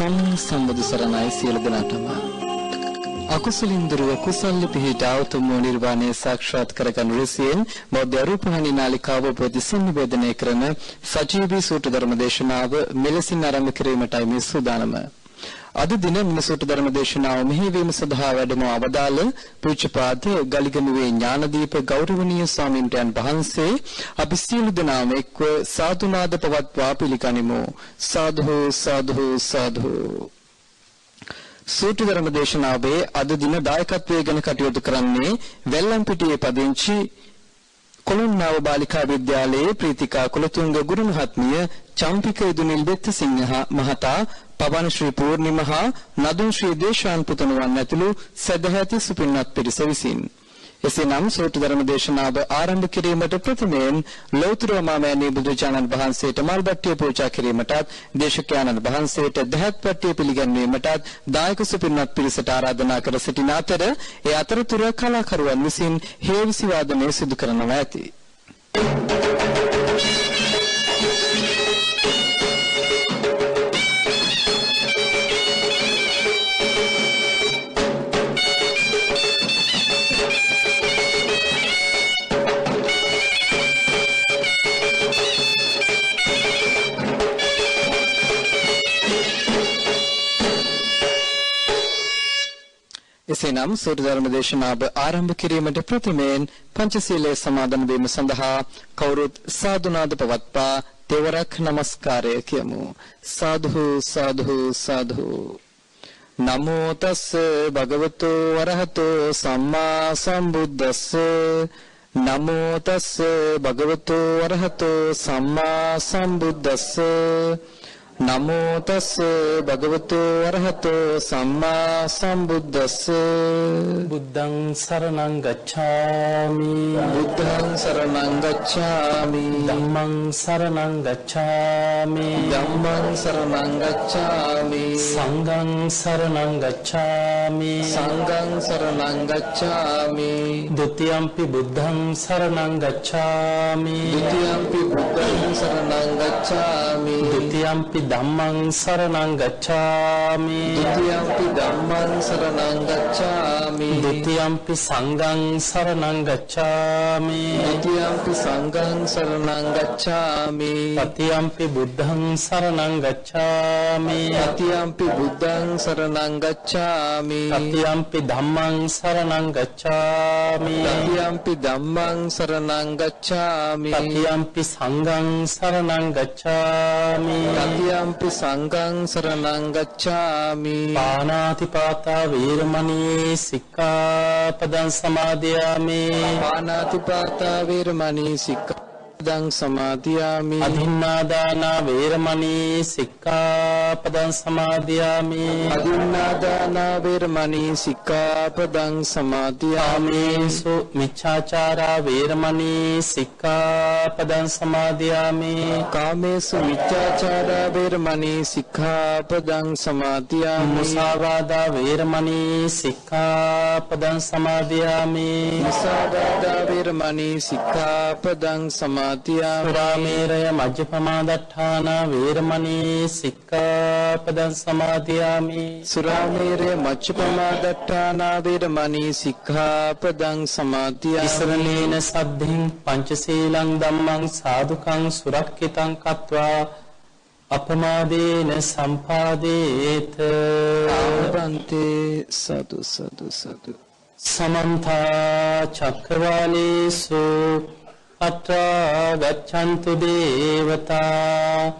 සම්බුදු සරණයි සියලු දෙනාටම. අකුසලින් දුරව කුසල් පිහිටා උතුම් නිර්වාණය සාක්ෂාත් කරගන්න රිසියෙන් බෞද්ධ රූපවාහිනී නාලිකාව ප්‍රතිසංවේදනය කරන සජීවී සූත්‍ර ධර්ම දේශනාව මෙලෙසින් ආරම්භ කිරීමටයි මේ සූදානම. අද දින මිනිසුන්ට ධර්ම දේශනාව මෙහෙයවීම සඳහා වැඩම අවදාළ පූජ්‍යපාද ගලිගමුවේ ඥානදීප ගෞරවනීය ස්වාමීන්වයන් වහන්සේ අපි සියලු දෙනාම එක්ව සාදුනාද පවත්වා පිළිගනිමු. සාදු සාදු සාදු. සූත්‍ර ධර්ම දේශනාවේ අද දින දායකත්වයෙන් ගැන කටයුතු කරන්නේ වෙල්ලම්පිටියේ පදිංචි කොළුන්නාව බාලිකා විද්‍යාලයේ ප්‍රීතිකා කුලතුංග ගුරු මහත්මිය චම්පික ඉදුනිල් බෙත්තසිංහ මහතා පවන ශ්‍රී පූර්ණිමහා නදුන් ශ්‍රී දේශාන් පුතණුවන් ඇතුළු සදැහැති සුපින්වත් පිරිස විසින් එසේනම් සූත්‍ර ධර්ම දේශනාව ආරම්භ කිරීමට ප්‍රථමයෙන් ලෞතර මාමෑණී බුදුචානන් වහන්සේට මල්බට්ටිය පූජා කිරීමටත් දේශකයන්න් වහන්සේට දහත්පත්ටිය පිළිගැන්වීමටත් දායක සුපින්වත් පිරිසට ආරාධනා කර සිටින අතර ඒ අතරතුර කලාකරුවන් විසින් හේවිසි වාදනය සිදු කරනවා ඇති. එසේනම් සූත්‍ර ධර්ම දේශනාව ආරම්භ කිරීමට ප්‍රථමයෙන් පංචශීලයේ සමාදන් වීම සඳහා කවුරුත් සාදුනාද පවත්වා තෙවරක් නමස්කාරය කියමු. සාදු සාදු සාදු. නමෝ තස් භගවතු වරහතෝ සම්මා සම්බුද්දස්ස. නමෝ තස් භගවතු වරහතෝ සම්මා සම්බුද්දස්ස. නමෝ තස් භගවතු වරහතෝ සම්මා සම්බුද්දස්ස. බුද්ධං සරණං ගච්ඡාමි. බුද්ධං සරණං ගච්ඡාමි. ධම්මං සරණං ගච්ඡාමි. ධම්මං සරණං ගච්ඡාමි. සංඝං සරණං ගච්ඡාමි. සංඝං සරණං ගච්ඡාමි. ဒ ුතියම්පි බුද්ධං සරණං ගච්ඡාමි. ဒ ුතියම්පි බුද්ධං සරණං ගච්ඡාමි. ဒ ුතියම්පි ධම්මං සරණං ගච්ඡාමි. ဒ ුතියම්පි ධම්මං සරණං ගච්ඡාමි. ဒ ුතියම්පි සංඝං සරණං ගච්ඡාමි. ဒ ුතියම්පි සංඝං සරණං ගච්ඡාමි. තතියම්පි බුද්ධං සරණං ගච්ඡාමි. තතියම්පි බුද්ධං සරණං ගච්ඡාමි. තතියම්පි ධම්මං සරණං ගච්ඡාමි. තතියම්පි ධම්මං සරණං ගච්ඡාමි. තතියම්පි සංඝං සරණං ගච්ඡාමි. යම්පි සංඝං සරණං ගච්ඡාමි. පාණාතිපාතා වේරමණී සික්ඛාපදං සමාදියාමි. පාණාතිපාතා වේරමණී සික්ඛාපදං සමාදියාමි. අදින්නාදාන වේරමණී සික්ඛාපදං සමාදියාමි. අදින්නාදාන වේරමණී සික්ඛාපදං සමාදියාමි. සු මිච්ඡාචාරා වේරමණී සික්ඛාපදං සමාදියාමි. කාමේසු මිච්ඡාචාරා වේරමණී සික්ඛාපදං සමාදියාමි. මුසාවාදා වේරමණී සික්ඛාපදං සමාදියාමි. මුසාවාදා වේරමණී සික්ඛාපදං සමාදියාමි. සුරාමේරය මජ්ජපමා දට්ඨානා වේරමණී සික්ඛාපදං සමාදියාමි. සුරාමේරය මජ්ජපමා දට්ඨානා වේරමණී සික්ඛාපදං සමාදියාමි. ඉසරණේන සද්ධින් පංචශීලං ධම්මං සාදුකං සුරක්ඛිතං කତ୍වා අපමාදේන සම්පාදේත. ආරන්තේ සතු සතු සතු. සමන්ත චක්කවාලේසු අත්‍රා ගච්ඡන්තු දේවතා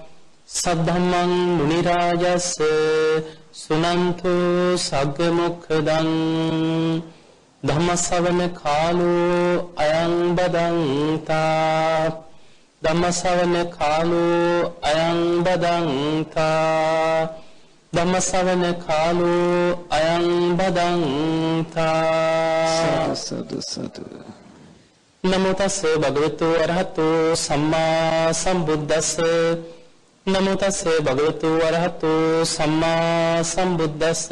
සද්ධම්මං මුනි රාජස් සුනන්තු සග්ග මොක්ඛදං ධම්ම ශ්‍රවණ කාලෝ අයං බදන්තා. ධම්ම ශ්‍රවණ කාලෝ අයං බදන්තා. ධම්ම ශ්‍රවණ කාලෝ අයං බදන්තා. සතු සතු. නමෝ තස් භගවතු අරහතෝ සම්මා සම්බුද්දස්ස. නමෝ තස් භගවතු අරහතෝ සම්මා සම්බුද්දස්ස.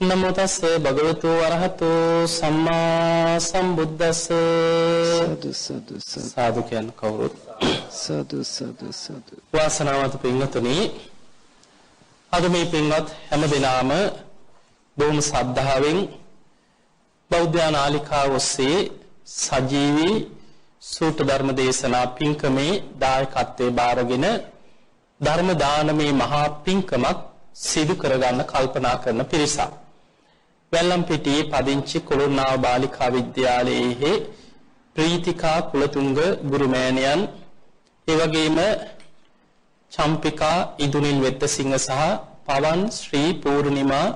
නමෝ තස් භගවතු අරහතෝ සම්මා සම්බුද්දස්ස. සතු සතු සාදු කියන කවුරුත් සතු සතු සතු. වාසනාවන්ත පින්වතුනි, අද මේ පින්වත් හැම දිනම බොහොම ශ්‍රද්ධාවෙන් බෞද්ධ නාලිකාව ඔස්සේ සජීවී සූත්‍ර ධර්ම දේශනා පින්කමේ දායකත්වයේ බාරගෙන ධර්ම දානමේ මහා පින්කමක් සිදු කරගන්න කල්පනා කරන පිරිසක්. වැල්ලම්පිටියේ පදිංචි කොළොන්නාව බාලිකා විද්‍යාලයේ ප්‍රීතිකා කුලතුංග ගුරුමෑණියන්, ඒ වගේම චම්පිකා ඉදුනිල් වෙත්තසිංහ සහ පවන් ශ්‍රී පූර්ණිමා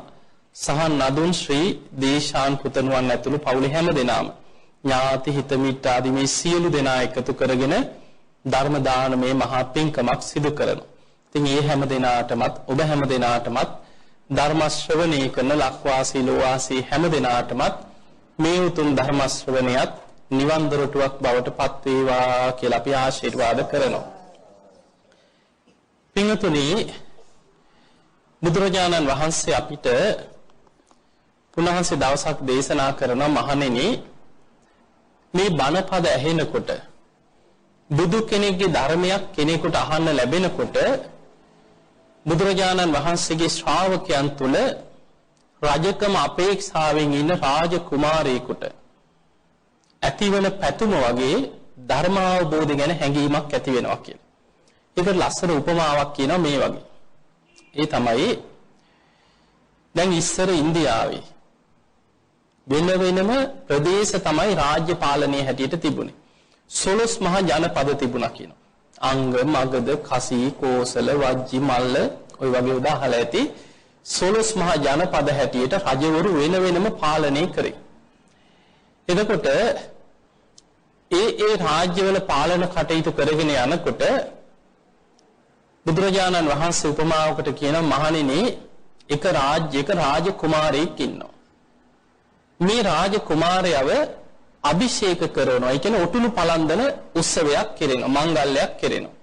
සහ නදුන් ශ්‍රී දේශාන් පුතණුවන් ඇතුළු පවුලේ හැම දෙනාම ඥාති හිත මිත්‍ර ආදී මේ සියලු දෙනා එකතු කරගෙන ධර්ම දානමේ මහා පින්කමක් සිදු කරනවා. ඉතින් මේ හැම දෙනාටමත් ඔබ හැම දෙනාටමත් ධර්ම ශ්‍රවණය කරන ලක්වාසී ලෝවාසී හැම දෙනාටමත් මේ උතුම් ධර්ම ශ්‍රවණයත් නිවන් දොරටුවක් බවට පත් වේවා කියලා අපි ආශිර්වාද කරනවා. පින්වතුනි, බුදුරජාණන් වහන්සේ අපිට පුණහන්සේ දවසක් දේශනා කරන මහණෙනි, මේ බණපද ඇහෙනකොට බුදු කෙනෙක්ගේ ධර්මයක් කෙනෙකුට අහන්න ලැබෙනකොට බුදුරජාණන් වහන්සේගේ ශ්‍රාවකයන් තුල රජකම අපේක්ෂාවෙන් ඉන්න රාජකුමාරයෙකුට ඇතිවන පැතුම වගේ ධර්මාවබෝධය ගැන හැඟීමක් ඇති වෙනවා කියලා. ඒකට ලස්සන උපමාවක් කියනවා මේ වගේ. ඒ තමයි දැන් ඉස්සර ඉන්දියාවේ වෙන වෙනම ප්‍රදේශ තමයි රාජ්‍ය පාලනයේ හැටියට තිබුණේ. 16 මහා ජනපද තිබුණා කියනවා. අංග, මගධ, කසී, කෝසල, වජ්ජි, මල්ල ඔය වගේ උදාහරණ ඇති 16 මහා ජනපද හැටියට රජවරු වෙන වෙනම පාලනය කරේ. එතකොට ඒ රාජ්‍යවල පාලන කටයුතු කරගෙන යනකොට බුදුරජාණන් වහන්සේ උපමාවකට කියන මහණෙනි, එක රාජ්‍යයක රාජකුමාරයෙක් ඉන්නවා. මේ රාජකුමාරයව අභිෂේක කරනවා. ඒ කියන්නේ ඔටුනු පලන්දන උත්සවයක් කෙරෙනවා, මංගල්‍යයක් කෙරෙනවා.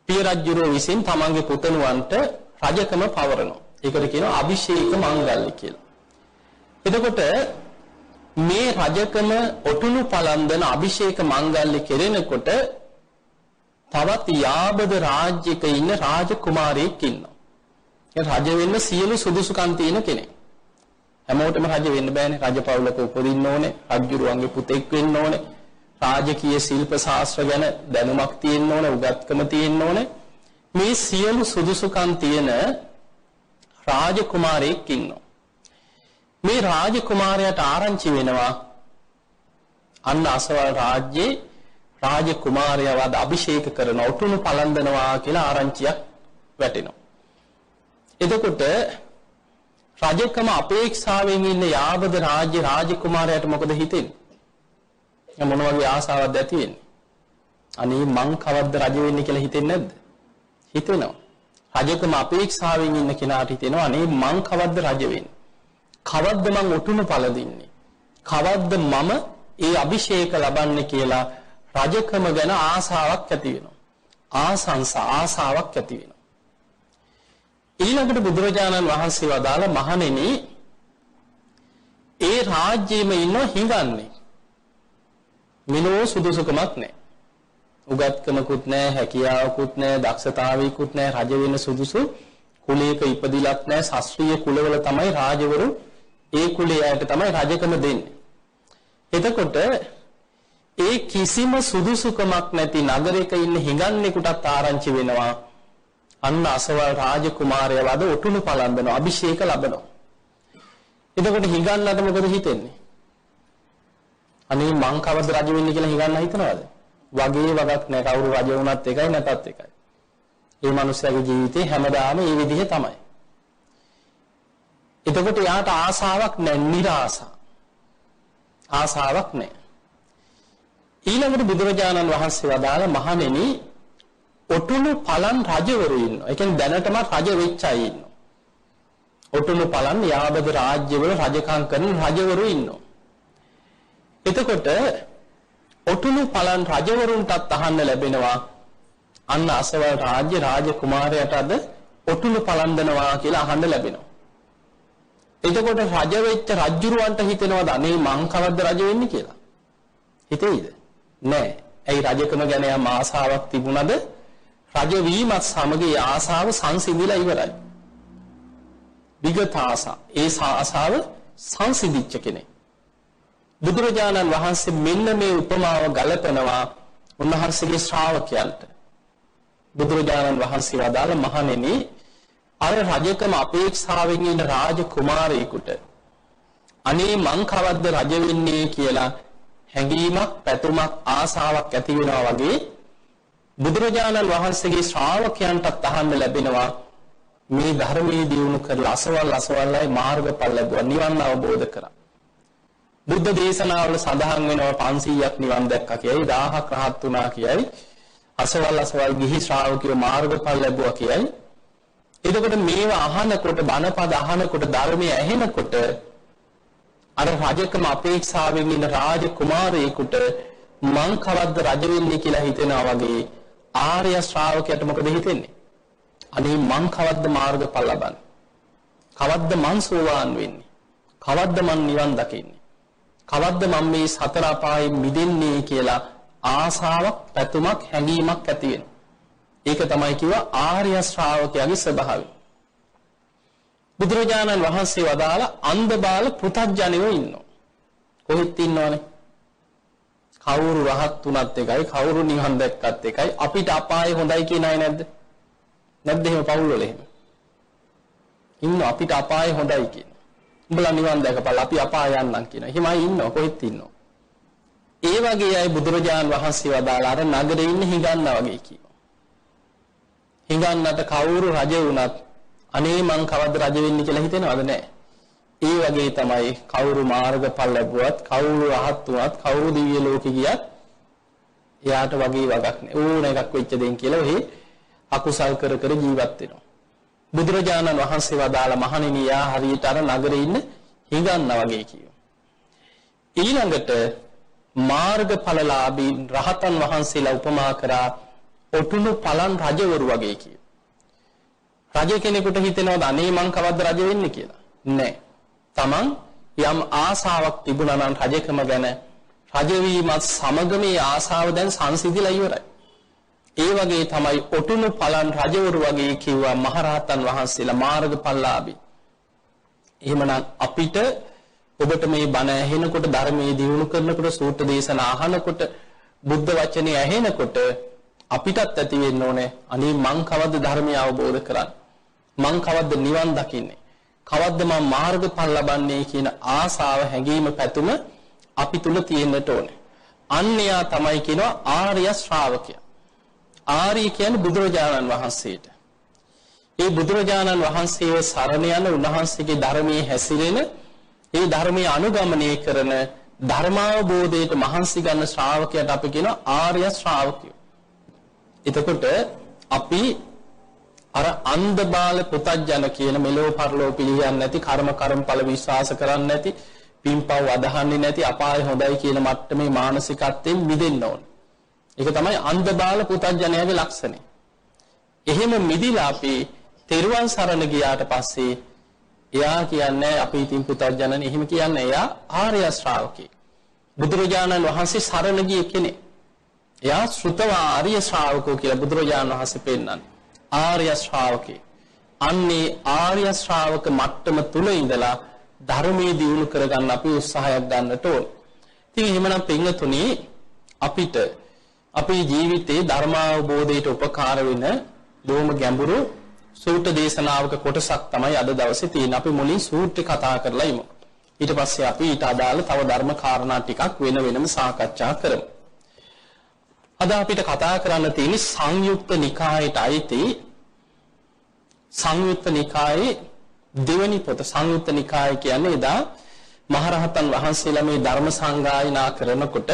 පිය රජුරෝ විසින් තමන්ගේ පුතණුවන්ට රජකම පවරනවා. ඒකට කියනවා අභිෂේක මංගල්‍ය කියලා. එතකොට මේ රජකම ඔටුනු පලන්දන අභිෂේක මංගල්‍ය කෙරෙනකොට තවත් යාබද රාජ්‍යයක ඉන්න රාජකුමාරයෙක් ඉන්නවා. ඒ රජ වෙන්න සියලු සුදුසුකම් තියෙන කෙනෙක්. හැමෝටම රජ වෙන්න බෑනේ. රජපෞලක උපදින්න ඕනේ, රජුරුවන්ගේ පුතෙක් වෙන්න ඕනේ, රාජකීය ශිල්ප ශාස්ත්‍ර ගැන දැනුමක් තියෙන්න ඕනේ, උගත්කම තියෙන්න ඕනේ. මේ සියලු සුදුසුකම් තියෙන රාජකුමාරයෙක් ඉන්නවා. මේ රාජකුමාරයාට ආරංචි වෙනවා අන්න අසවල් රාජ්‍යයේ රාජකුමාරයව අභිෂේක කරන ඔටුනු පලන්දනවා කියලා ආරංචියක් වැටෙනවා. එතකොට රජකම අපේක්ෂාවෙන් ඉන්න යාබද රාජකුමාරයාට මොකද හිතෙන්නේ? මොන වගේ ආසාවක්ද ඇති වෙන්නේ? අනේ මං කවද්ද රජ වෙන්නේ කියලා හිතෙන්නේ නැද්ද? හිතෙනවා. රජකම අපේක්ෂාවෙන් ඉන්න කෙනාට හිතෙනවා අනේ මං කවද්ද රජ වෙන්නේ? කවද්ද මං ඔටුනු පළදින්නේ? කවද්ද මම ඒ අභිෂේක ලබන්නේ කියලා රජකම ගැන ආසාවක් ඇති වෙනවා. ආසාවක් ඇති වෙනවා. ඊළඟට බුදුරජාණන් වහන්සේ වදාළ මහණෙනි, ඒ රාජ්‍යෙම ඉන්න හිඟන්නේ. මිනෝ සුදුසුකමක් නැහැ. උගත්කමකුත් නැහැ, හැකියාවකුත් නැහැ, දක්ෂතාවයකුත් නැහැ, රජ වෙන්න සුදුසු කුලයක ඉපදිලත් නැහැ. ශාස්ත්‍රීය කුලවල තමයි රාජවරු ඒ කුලයේ අයට තමයි රජකම දෙන්නේ. එතකොට ඒ කිසිම සුදුසුකමක් නැති නගරයක ඉන්න හිඟන්නෙකුටත් ආරංචි වෙනවා අන්න අසවල් රාජකුමාරයා වද ඔටුනු පලන්දනවා, අභිෂේක ලබනවා. එතකොට හිඟන්නට මොකද හිතෙන්නේ? අනේ මං කවද රජ වෙන්නේ කියලා හිඟන්න හිතනවද? වගේ වගක් නැහැ. කවුරු රජ වුණත් එකයි නැතත් එකයි. මේ මිනිස්යාගේ ජීවිතේ හැමදාම මේ විදිහ තමයි. එතකොට යාට ආසාවක් නැහැ, නිරාසා. ආසාවක් නැහැ. ඊළඟට බුදුරජාණන් වහන්සේ වදාළ මහණෙනි, ඔටුනු පලන් රජවරු ඉන්නවා. ඒ කියන්නේ දැනටම රජ වෙච්ච අය ඉන්නවා. ඔටුනු පලන් යාබද රාජ්‍යවල රජකම් කරන රජවරු ඉන්නවා. එතකොට ඔටුනු පලන් රජවරුන්ටත් අහන්න ලැබෙනවා අන්න අසවල් රාජකුමාරයාට අද ඔටුනු පලන්දනවා කියලා අහන්න ලැබෙනවා. එතකොට රජ වෙච්ච රජුරවන්ට හිතෙනවද අනේ මං කවද්ද රජ වෙන්නේ කියලා? හිතෙයිද? නෑ. ඇයි රජකම ගැන යම් ආසාවක් තිබුණද රජ වීමත් සමග ඒ ආසාව සංසිඳිලා ඉවරයි. විගත ආසාව. ඒ ආසාව සංසිඳිච්ච කෙනෙක්. බුදුරජාණන් වහන්සේ මෙන්න මේ උපමාව ගලපනවා උන්වහන්සේගේ ශ්‍රාවකයන්ට. බුදුරජාණන් වහන්සේ වදාළ මහණෙනි අර රජකම අපේක්ෂාවෙන් ඉන්න රාජකුමාරයෙකුට අනේ මං කවද්ද රජ වෙන්නේ කියලා හැඟීමක් පැතුමක් ආසාවක් ඇති වෙනවා වගේ බුදුරජාණන් වහන්සේගේ ශ්‍රාවකයන්ටත් අහන්න ලැබෙනවා මේ ධර්මයේ දියුණු කරලා අසවල්යි මාර්ගඵල ලැබුවා නිවන් අවබෝධ කරා. බුද්ධ දේශනාවල සඳහන් වෙනවා 500ක් නිවන් දැක්කා කියයි 1000ක් රහත් වුණා කියයි අසවල් ගිහි ශ්‍රාවකයෝ මාර්ගඵල ලැබුවා කියයි. එතකොට මේවා අහනකොට බණපද අහනකොට ධර්මයේ ඇහෙනකොට අර රජකම අපේක්ෂාවෙන් ඉන්න රාජකුමාරයෙකුට මං කවද්ද රජ වෙන්නේ කියලා හිතෙනවා වගේ ආර්ය ශ්‍රාවකයාට මොකද හිතෙන්නේ? අනේ මං කවද්ද මාර්ගඵල ලබන්නේ? කවද්ද මං සෝවාන් වෙන්නේ? කවද්ද මං නිවන් දකින්නේ? කවද්ද මම මේ සතර අපායෙන් මිදෙන්නේ කියලා ආසාවක්, පැතුමක්, හැඟීමක් ඇති වෙනවා. ඒක තමයි කිව්වා ආර්ය ශ්‍රාවකයාගේ ස්වභාවය. බුදුරජාණන් වහන්සේ වදාළ අන්ධ බාල පෘථග්ජනයෝ ඉන්නවා. කොහෙත් ඉන්නවනේ? කවුරු රහත් වුණත් එකයි, කවුරු නිවන් දැක්කත් එකයි, අපිට අපාය හොඳයි කියන අය නැද්ද? නැද්ද එහෙම පවුල් වල එහෙම? ඉන්න අපිට අපාය හොඳයි කියන. උඹලා නිවන් දැකපළ අපි අපාය යන්නම් කියන. එහෙමයි ඉන්නවා කොහෙත් ඉන්නවා. ඒ වගේ අය බුදුරජාණන් වහන්සේ වදාළ අර නගරේ ඉන්න හිඟන්නා වගේ කියනවා. හිඟන්නට කවුරු රජ වුණත් අනේ මං කවද්ද රජ වෙන්නේ කියලා හිතෙනවද නැහැ. ඒ වගේ තමයි කවුරු මාර්ගඵල ලැබුවත්, කවුරු රහත් වුණත්, කවුරු දිව්‍ය ලෝකෙ ගියත් එයාට වගේ වගක් නෑ. ඕන එකක් වෙච්ච දෙයින් කියලා එහි අකුසල් කර කර ජීවත් වෙනවා. බුදුරජාණන් වහන්සේ වදාළ මහණෙනි යා හරියට අර නගරේ ඉන්න හිඟන්නා වගේ කියනවා. ඊළඟට මාර්ගඵලලාභී රහතන් වහන්සේලා උපමා කරා ඔටුනු පලන් රජවරු වගේ කියනවා. රජ කෙනෙකුට හිතෙනවද අනේ මං කවද්ද රජ වෙන්නේ කියලා? නෑ. තමන් යම් ආසාවක් තිබුණා නම් රජකම ගැන රජ වීමත් සමග මේ ආසාව දැන් සංසිඳිලා ඉවරයි. ඒ වගේ තමයි ඔටුනු පලන් රජවරු වගේ කිව්වා මහරහතන් වහන්සේලා මාර්ගඵලලාභී. එහෙමනම් අපිට ඔබට මේ බණ ඇහෙනකොට ධර්මයේ දියුණු කරනකොට සූත්‍ර දේශනා අහනකොට බුද්ධ වචනේ ඇහෙනකොට අපිටත් ඇති වෙන්න ඕනේ අනේ මං කවද්ද ධර්මය අවබෝධ කරන්නේ? මං කවද්ද නිවන් දකින්නේ? කවද්ද මම මාර්ගඵල ලබන්නේ කියන ආසාව, හැඟීම, පැතුම අපි තුල තියෙන්නට ඕනේ. අන්‍යයා තමයි කියනවා ආර්ය ශ්‍රාවකයා. ආර්ය කියන්නේ බුදුරජාණන් වහන්සේට. ඒ බුදුරජාණන් වහන්සේව සරණ යන උන්වහන්සේගේ ධර්මයේ හැසිරෙන, ඒ ධර්මයේ අනුගමනය කරන, ධර්මාවබෝධයට මහන්සි ගන්න ශ්‍රාවකයාට අපි කියනවා ආර්ය ශ්‍රාවකයෝ. එතකොට අපි අර අන්ධ බාල පුතඥ කියන මෙලෝ පරලෝ පිළියන්නේ නැති, කර්මඵල විශ්වාස කරන්නේ නැති, පින්පව් අදහන්නේ නැති, අපාය හොඳයි කියන මට්ටමේ මානසිකත්වයෙන් මිදෙන්න ඕන. ඒක තමයි අන්ධ බාල පුතඥයාගේ ලක්ෂණය. එහෙම මිදිලා අපි තෙරුවන් සරණ ගියාට පස්සේ එයා කියන්නේ අපි ඉතින් පුතඥයන් එහෙම කියන්නේ එයා ආර්ය ශ්‍රාවකෙක්. බුදුරජාණන් වහන්සේ සරණ ගිය කෙනෙක්. එයා ශ්‍රුතව ආර්ය ශ්‍රාවකෝ කියලා බුදුරජාණන් වහන්සේ පෙන්නන්නේ. ආර්ය ශ්‍රාවකේ. අන්නේ ආර්ය ශ්‍රාවක මට්ටම තුල ඉඳලා ධර්මයේ දියුණු කරගන්න අපි උත්සාහයක් ගන්නට ඕන. ඉතින් එහෙමනම් පින්වතුනි අපිට අපේ ජීවිතේ ධර්මාවබෝධයට උපකාර වෙන බොහොම ගැඹුරු සූත්‍ර දේශනාවක කොටසක් තමයි අද දවසේ තියෙන්නේ. අපි මුලින් සූත්‍රය කතා කරලා ඉමු. ඊට පස්සේ අපි ඊට අදාළ තව ධර්ම කාරණා ටිකක් වෙනම සාකච්ඡා කරමු. අද අපිට කතා කරන්න තියෙන්නේ සංයුක්ත නිකායට අයිති සංයුක්ත නිකායේ දෙවැනි පොත. සංයුක්ත නිකාය කියන්නේ එදා මහරහතන් වහන්සේලා මේ ධර්ම සංගායනා කරනකොට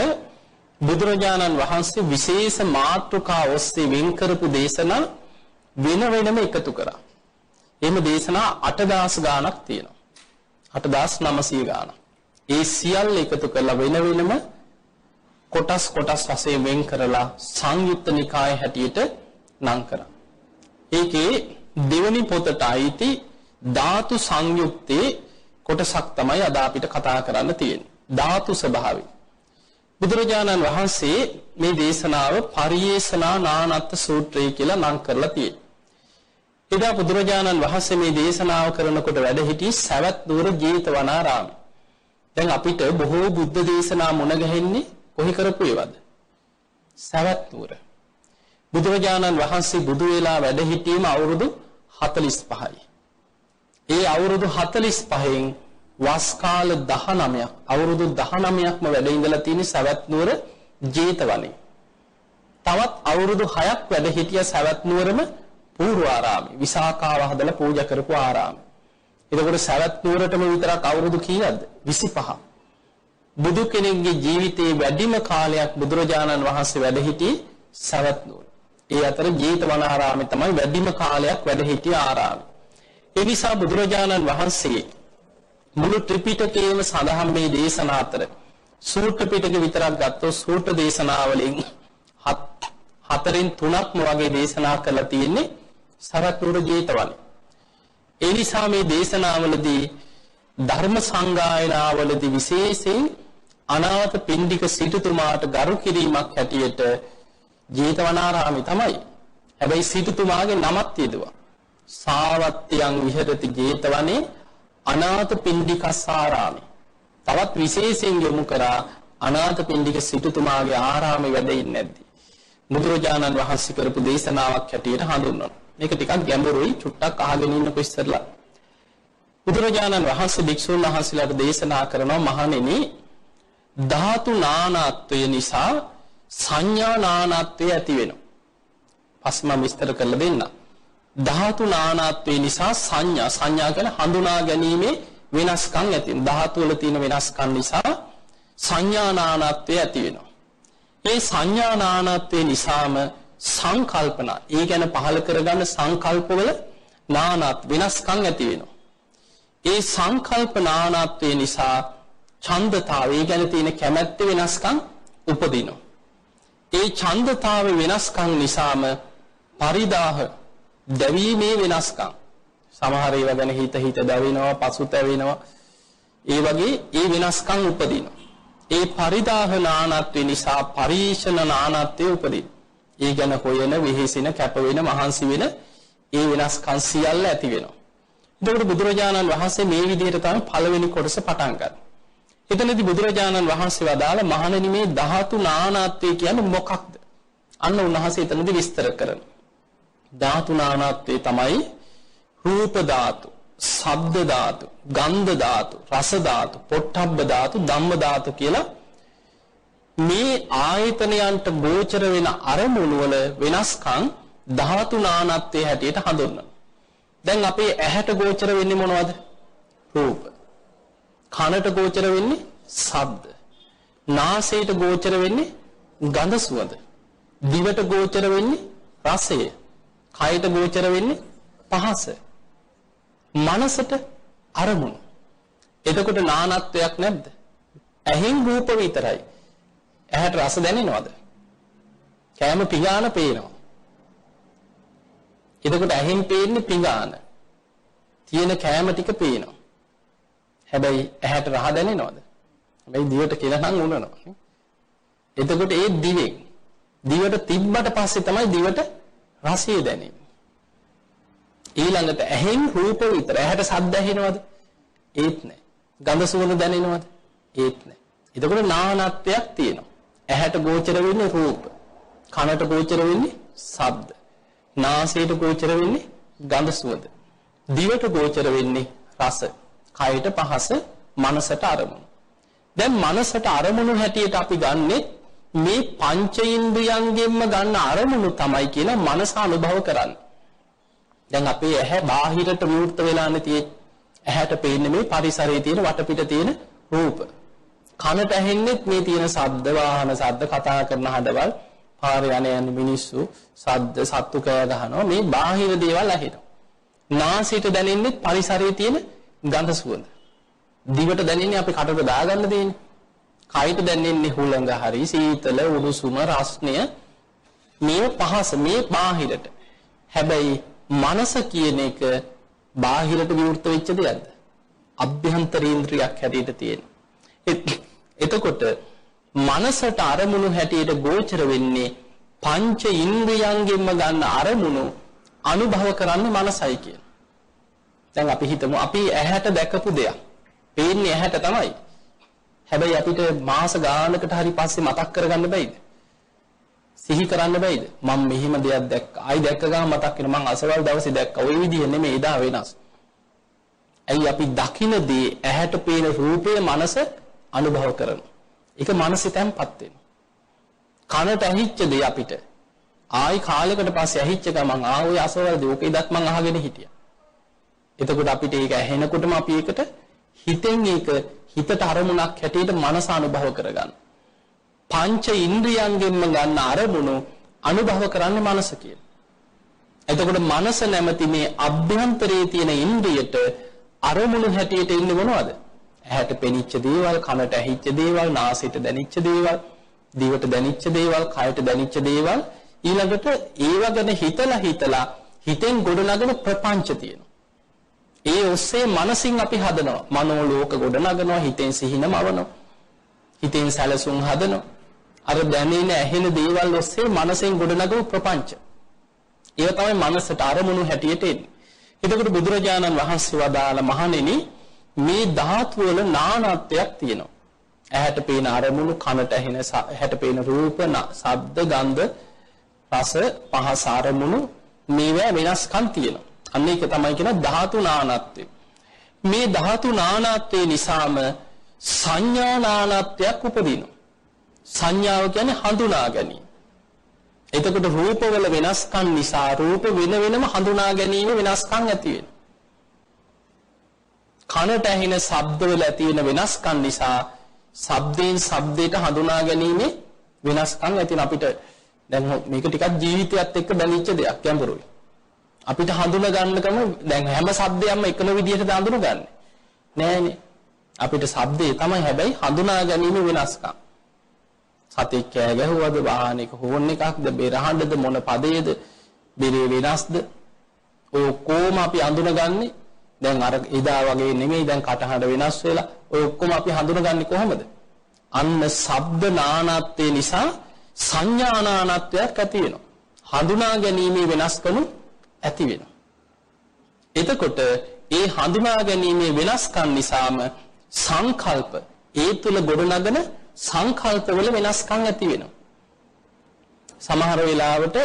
බුදුරජාණන් වහන්සේ විශේෂ මාතෘකා ඔස්සේ වෙන් කරපු දේශනා වෙනම එකතු කරා. එහෙම දේශනා 8000 ගාණක් තියෙනවා. 8900 ගාණක්. ඒ සියල්ල එකතු කරලා වෙනම කොටස් වශයෙන් වෙන් කරලා සංයුක්ත නිකාය හැටියට නම් කරා. ඒකේ දෙවනි පොතට අයිති ධාතු සංයුක්තේ කොටසක් තමයි අද අපිට කතා කරන්න තියෙන්නේ. ධාතු ස්වභාවය. බුදුරජාණන් වහන්සේ මේ දේශනාව පරියේෂණා නානත්ත සූත්‍රය කියලා නම් කරලා තියෙනවා. එදා බුදුරජාණන් වහන්සේ මේ දේශනාව කරනකොට වැඩ සිටි සවැත් නුවර ජේතවනාරාමයේ. දැන් අපිට බොහෝ බුද්ධ දේශනා මුණ ගැහෙන්නේ කොහි කරපු ඒවද? සවැත් නුවර. බුදුරජාණන් වහන්සේ බුදු වෙලා වැඩ සිටීම අවුරුදු 45යි. ඒ අවුරුදු 45න් වස් කාල 19ක් අවුරුදු 19ක්ම වැඩ ඉඳලා තියෙන සවැත් නුවර ජේතවනේ. තවත් අවුරුදු 6ක් වැඩ හිටිය සවැත් නුවරම පූර්වාරාමේ විසාකාව හදලා පූජා කරපු ආරාමය. එතකොට සවැත් නුවරටම විතරක් අවුරුදු කීයක්ද? 25. බුදු කෙනෙක්ගේ ජීවිතයේ වැඩිම කාලයක් බුදුරජාණන් වහන්සේ වැඩ සිටියේ සවැත් නුවර. ඒ අතර ජේතවනාරාමේ තමයි වැඩිම කාලයක් වැඩ සිටිය ආරාමය. ඒ නිසා බුදුරජාණන් වහන්සේ මුළු ත්‍රිපිටකයේම සඳහන් මේ දේශනා අතර සූත්‍ර පිටක විතරක් ගත්තොත් සූත්‍ර දේශනාවලින් 4න් 3ක්ම වගේ දේශනා කරලා තියෙන්නේ සවැත් නුවර ජේතවනේ. ඒ නිසා මේ දේශනාවලදී ධර්ම සංගායනාවලදී විශේෂයෙන් අනාථ පිණ්ඩික සිටුතුමාට ගරු කිරීමක් හැටියට ජේතවනාරාමේ තමයි. හැබැයි සිටුතුමාගේ නමක් තියෙනවා. සාවත්තියං විහෙරති ජේතවනේ අනාථ පිණ්ඩිකස්සාරාමේ. තවත් විශේෂයෙන් යොමු කරා අනාථ පිණ්ඩික සිටුතුමාගේ ආරාමේ වැඩ ඉන්නේ නැද්ද? බුදුරජාණන් වහන්සේ කරපු දේශනාවක් හැටියට හඳුන්වනවා. මේක ටිකක් ගැඹුරුයි, චුට්ටක් අහගෙන ඉන්නකො ඉස්සරලා. බුදුරජාණන් වහන්සේ භික්ෂුන් වහන්සේලාට දේශනා කරනවා මහණෙනි ධාතු නානත්වය නිසා සංඥා නානත්වය ඇති වෙනවා. පස්ම විස්තර කරලා දෙන්න. ධාතු නානත්වය නිසා සංඥා කියන හඳුනා ගැනීමේ වෙනස්කම් ඇති වෙනවා. ධාතු වල තියෙන වෙනස්කම් නිසා සංඥා නානත්වය ඇති වෙනවා. ඒ සංඥා නානත්වය නිසාම සංකල්පන ඒ ගැන පහල කරගන්න සංකල්පවල නානත් වෙනස්කම් ඇති වෙනවා. ඒ සංකල්ප නානත්වය නිසා ඡන්දතාවය ගැන තියෙන කැමැත්ත වෙනස්කම් උපදිනවා. ඒ ඡන්දතාවේ වෙනස්කම් නිසාම පරිදාහ දැවීමේ වෙනස්කම් සමහර ඒවා ගැන හිත දැවෙනවා පසුතැවෙනවා ඒ වගේ ඒ වෙනස්කම් උපදිනවා. ඒ පරිදාහ නානත්වය නිසා පරීක්ෂණ නානත්වය උපදිනවා. ඒ ගැන හොයන විහිසින කැප වෙන මහන්සි වෙන ඒ වෙනස්කම් සියල්ල ඇති වෙනවා. එතකොට බුදුරජාණන් වහන්සේ මේ විදිහට තමයි පළවෙනි කොටස පටන් ගන්නේ. එතනදී බුදුරජාණන් වහන්සේ වදාළ මහණෙනි මේ ධාතු නානත්වය කියන්නේ මොකක්ද? අන්න උන්වහන්සේ එතනදී විස්තර කරනවා. ධාතු නානත්වය තමයි රූප ධාතු, ශබ්ද ධාතු, ගන්ධ ධාතු, රස ධාතු, පොට්ටබ්බ ධාතු, ධම්ම ධාතු කියලා මේ ආයතනයන්ට ගෝචර වෙන අරමුණු වල වෙනස්කම් ධාතු නානත්වයේ හැටියට හඳුන්වනවා. දැන් අපේ ඇහැට ගෝචර වෙන්නේ මොනවද? රූප. කනට ගෝචර වෙන්නේ ශබ්ද. නාසයට ගෝචර වෙන්නේ ගඳ සුවඳ. දිවට ගෝචර වෙන්නේ රසය. කයට ගෝචර වෙන්නේ පහස. මනසට අරමුණු. එතකොට නානත්වයක් නැද්ද? ඇහෙන් රූප විතරයි. ඇහැට රස දැනෙනවද? කෑම පිඟාන පේනවා. එතකොට ඇහෙන් පේන්නේ පිඟාන. තියෙන කෑම ටික පේනවා. හැබැයි ඇහැට රහ දැනෙනවද? හැබැයි දිවට කියලා නම් උනනවා. එතකොට ඒ දිවෙන් දිවට තිබ්බට පස්සේ තමයි දිවට රසය දැනෙන්නේ. ඊළඟට ඇහෙන් රූප විතර. ඇහැට ශබ්ද ඇහෙනවද? ඒත් නැහැ. ගඳ සුවඳ දැනෙනවද? ඒත් නැහැ. එතකොට නානත්වයක් තියෙනවා. ඇහැට ගෝචර වෙන්නේ රූප. කනට ගෝචර වෙන්නේ ශබ්ද. නාසයට ගෝචර වෙන්නේ ගඳ සුවඳ. දිවට ගෝචර වෙන්නේ රස. කයට පහස, මනසට අරමුණු. දැන් මනසට අරමුණු හැටියට අපි ගන්නෙ මේ පංචේන්ද්‍රයන්ගෙන්ම ගන්න අරමුණු තමයි කියලා මනස අනුභව කරන්නේ. දැන් අපේ ඇහැ බාහිරට විවෘත වෙලා නැති ඇහැට පේන්නේ මේ පරිසරයේ තියෙන වටපිට තියෙන රූප. කනට ඇහෙන්නේ මේ තියෙන ශබ්ද, වාහන ශබ්ද, කතා කරන හඬවල්, පාරේ යන මිනිස්සු ශබ්ද, සත්තු කෑ ගහනවා. මේ බාහිර දේවල් ඇහෙනවා. නාසයට දැනෙන්නේ පරිසරයේ තියෙන ගඳ සුවඳ. දිවට දැනෙන්නේ අපි කටට දාගන්න දෙන්නේ. කයට දැනෙන්නේ හුළඟ හරි, සීතල, උණුසුම, රස්නය. මේ පහස මේ බාහිරට. හැබැයි මනස කියන එක බාහිරට විවෘත වෙච්ච දෙයක්ද? අභ්‍යන්තරීන්ද්‍රියක් හැටියට තියෙන. එතකොට මනසට අරමුණු හැටියට ගෝචර වෙන්නේ පංච ඉන්ද්‍රියයන්ගෙන්ම ගන්න අරමුණු අනුභව කරන්නේ මනසයි කියන. දැන් අපි හිතමු අපි ඇහැට දැකපු දෙයක්. පේන්නේ ඇහැට තමයි. හැබැයි අපිට මාස ගානකට හරි පස්සේ මතක් කරගන්න බැයිද? සිහි කරන්න බැයිද? මම මෙහිම දෙයක් දැක්කා. ආයි දැක්ක ගමන් මතක් වෙන මං අසවල් දවසේ දැක්කා. ওই විදිහ නෙමෙයි එදා වෙනස්. ඇයි අපි දකින දේ ඇහැට පේන රූපය මනස අනුභව කරනවා. ඒක මනසේ තැම්පත් වෙනවා. කනට ඇහිච්ච දේ අපිට ආයි කාලයකට පස්සේ ඇහිච්ච ගමන් ඔය අසවල් දේ ඔක ඉදත් මං අහගෙන හිටියා. එතකොට අපිට ඒක ඇහෙනකොටම අපි ඒකට හිතෙන් ඒක හිතට අරමුණක් හැටියට මනස අනුභව කරගන්න. පංච ඉන්ද්‍රියයන්ගෙන්ම ගන්න අරමුණු අනුභව කරන්නේ මනස කියන. එතකොට මනස නැමැති මේ අභ්‍යන්තරයේ තියෙන ඉන්ද්‍රියට අරමුණු හැටියට ඉන්නේ මොනවද? ඇහැට පෙනිච්ච දේවල්, කනට ඇහිච්ච දේවල්, නාසයට දැනිච්ච දේවල්, දිවට දැනිච්ච දේවල්, කයට දැනිච්ච දේවල්, ඊළඟට ඒව ගැන හිතලා හිතෙන් ගොඩනගන ප්‍රපංච තියෙනවා. ඒ ඔස්සේ මනසින් අපි හදනවා. මනෝලෝක ගොඩනගනවා, හිතෙන් සිහිනමවනවා. හිතෙන් සැලසුම් හදනවා. අර දැනෙන ඇහෙන දේවල් ඔස්සේ මනසෙන් ගොඩනගන ප්‍රපංච. ඒව තමයි මනසට අරමුණු හැටියට එන්නේ. එතකොට බුදුරජාණන් වහන්සේ වදාළ මහණෙනි මේ ධාතු වල නානත්වයක් තියෙනවා. ඇහැට පේන අරමුණු, කනට ඇහෙන ඇහැට පේන රූප, ශබ්ද, ගන්ධ, රස, පහස අරමුණු මේවා වෙනස්කම් තියෙනවා. අන්න ඒක තමයි කියන ධාතු නානත්වය. මේ ධාතු නානත්වය නිසාම සංඥා නානත්වයක් උපදිනවා. සංඥාව කියන්නේ හඳුනා ගැනීම. එතකොට රූපවල වෙනස්කම් නිසා රූප වෙන වෙනම හඳුනා ගැනීම වෙනස්කම් ඇති වෙනවා. කනට ඇහෙන ශබ්දවල ඇති වෙන වෙනස්කම් නිසා ශබ්දයෙන් ශබ්දයට හඳුනා ගැනීම වෙනස්කම් ඇති වෙන අපිට දැන් මේක ටිකක් ජීවිතයත් එක්ක බැඳිච්ච දෙයක් ගැඹුරුයි. අපිට හඳුන ගන්නකම දැන් හැම ශබ්දයක්ම එකම විදිහට හඳුනගන්නේ නෑනේ. අපිට ශබ්දේ තමයි හැබැයි හඳුනා ගැනීම වෙනස්කම්. සතෙක් කෑ ගැහුවද, වාහනයක හෝන් එකක්ද, බෙරහඬද, මොන පදයේද, බෙරේ වෙනස්ද, ඔය කොහොම අපි හඳුනගන්නේ? දැන් අර එදා වගේ නෙමෙයි දැන් කටහඬ වෙනස් වෙලා ඔය ඔක්කොම අපි හඳුනගන්නේ කොහොමද? අන්න ශබ්ද නානත්වය නිසා සංඥා නානත්වයක් ඇති වෙනවා. හඳුනා ගැනීමේ වෙනස්කම ඇති වෙනවා. එතකොට ඒ හඳුනා ගැනීමේ වෙනස්කම් නිසාම සංකල්ප ඒ තුල ගොඩනගන සංකල්පවල වෙනස්කම් ඇති වෙනවා. සමහර වෙලාවට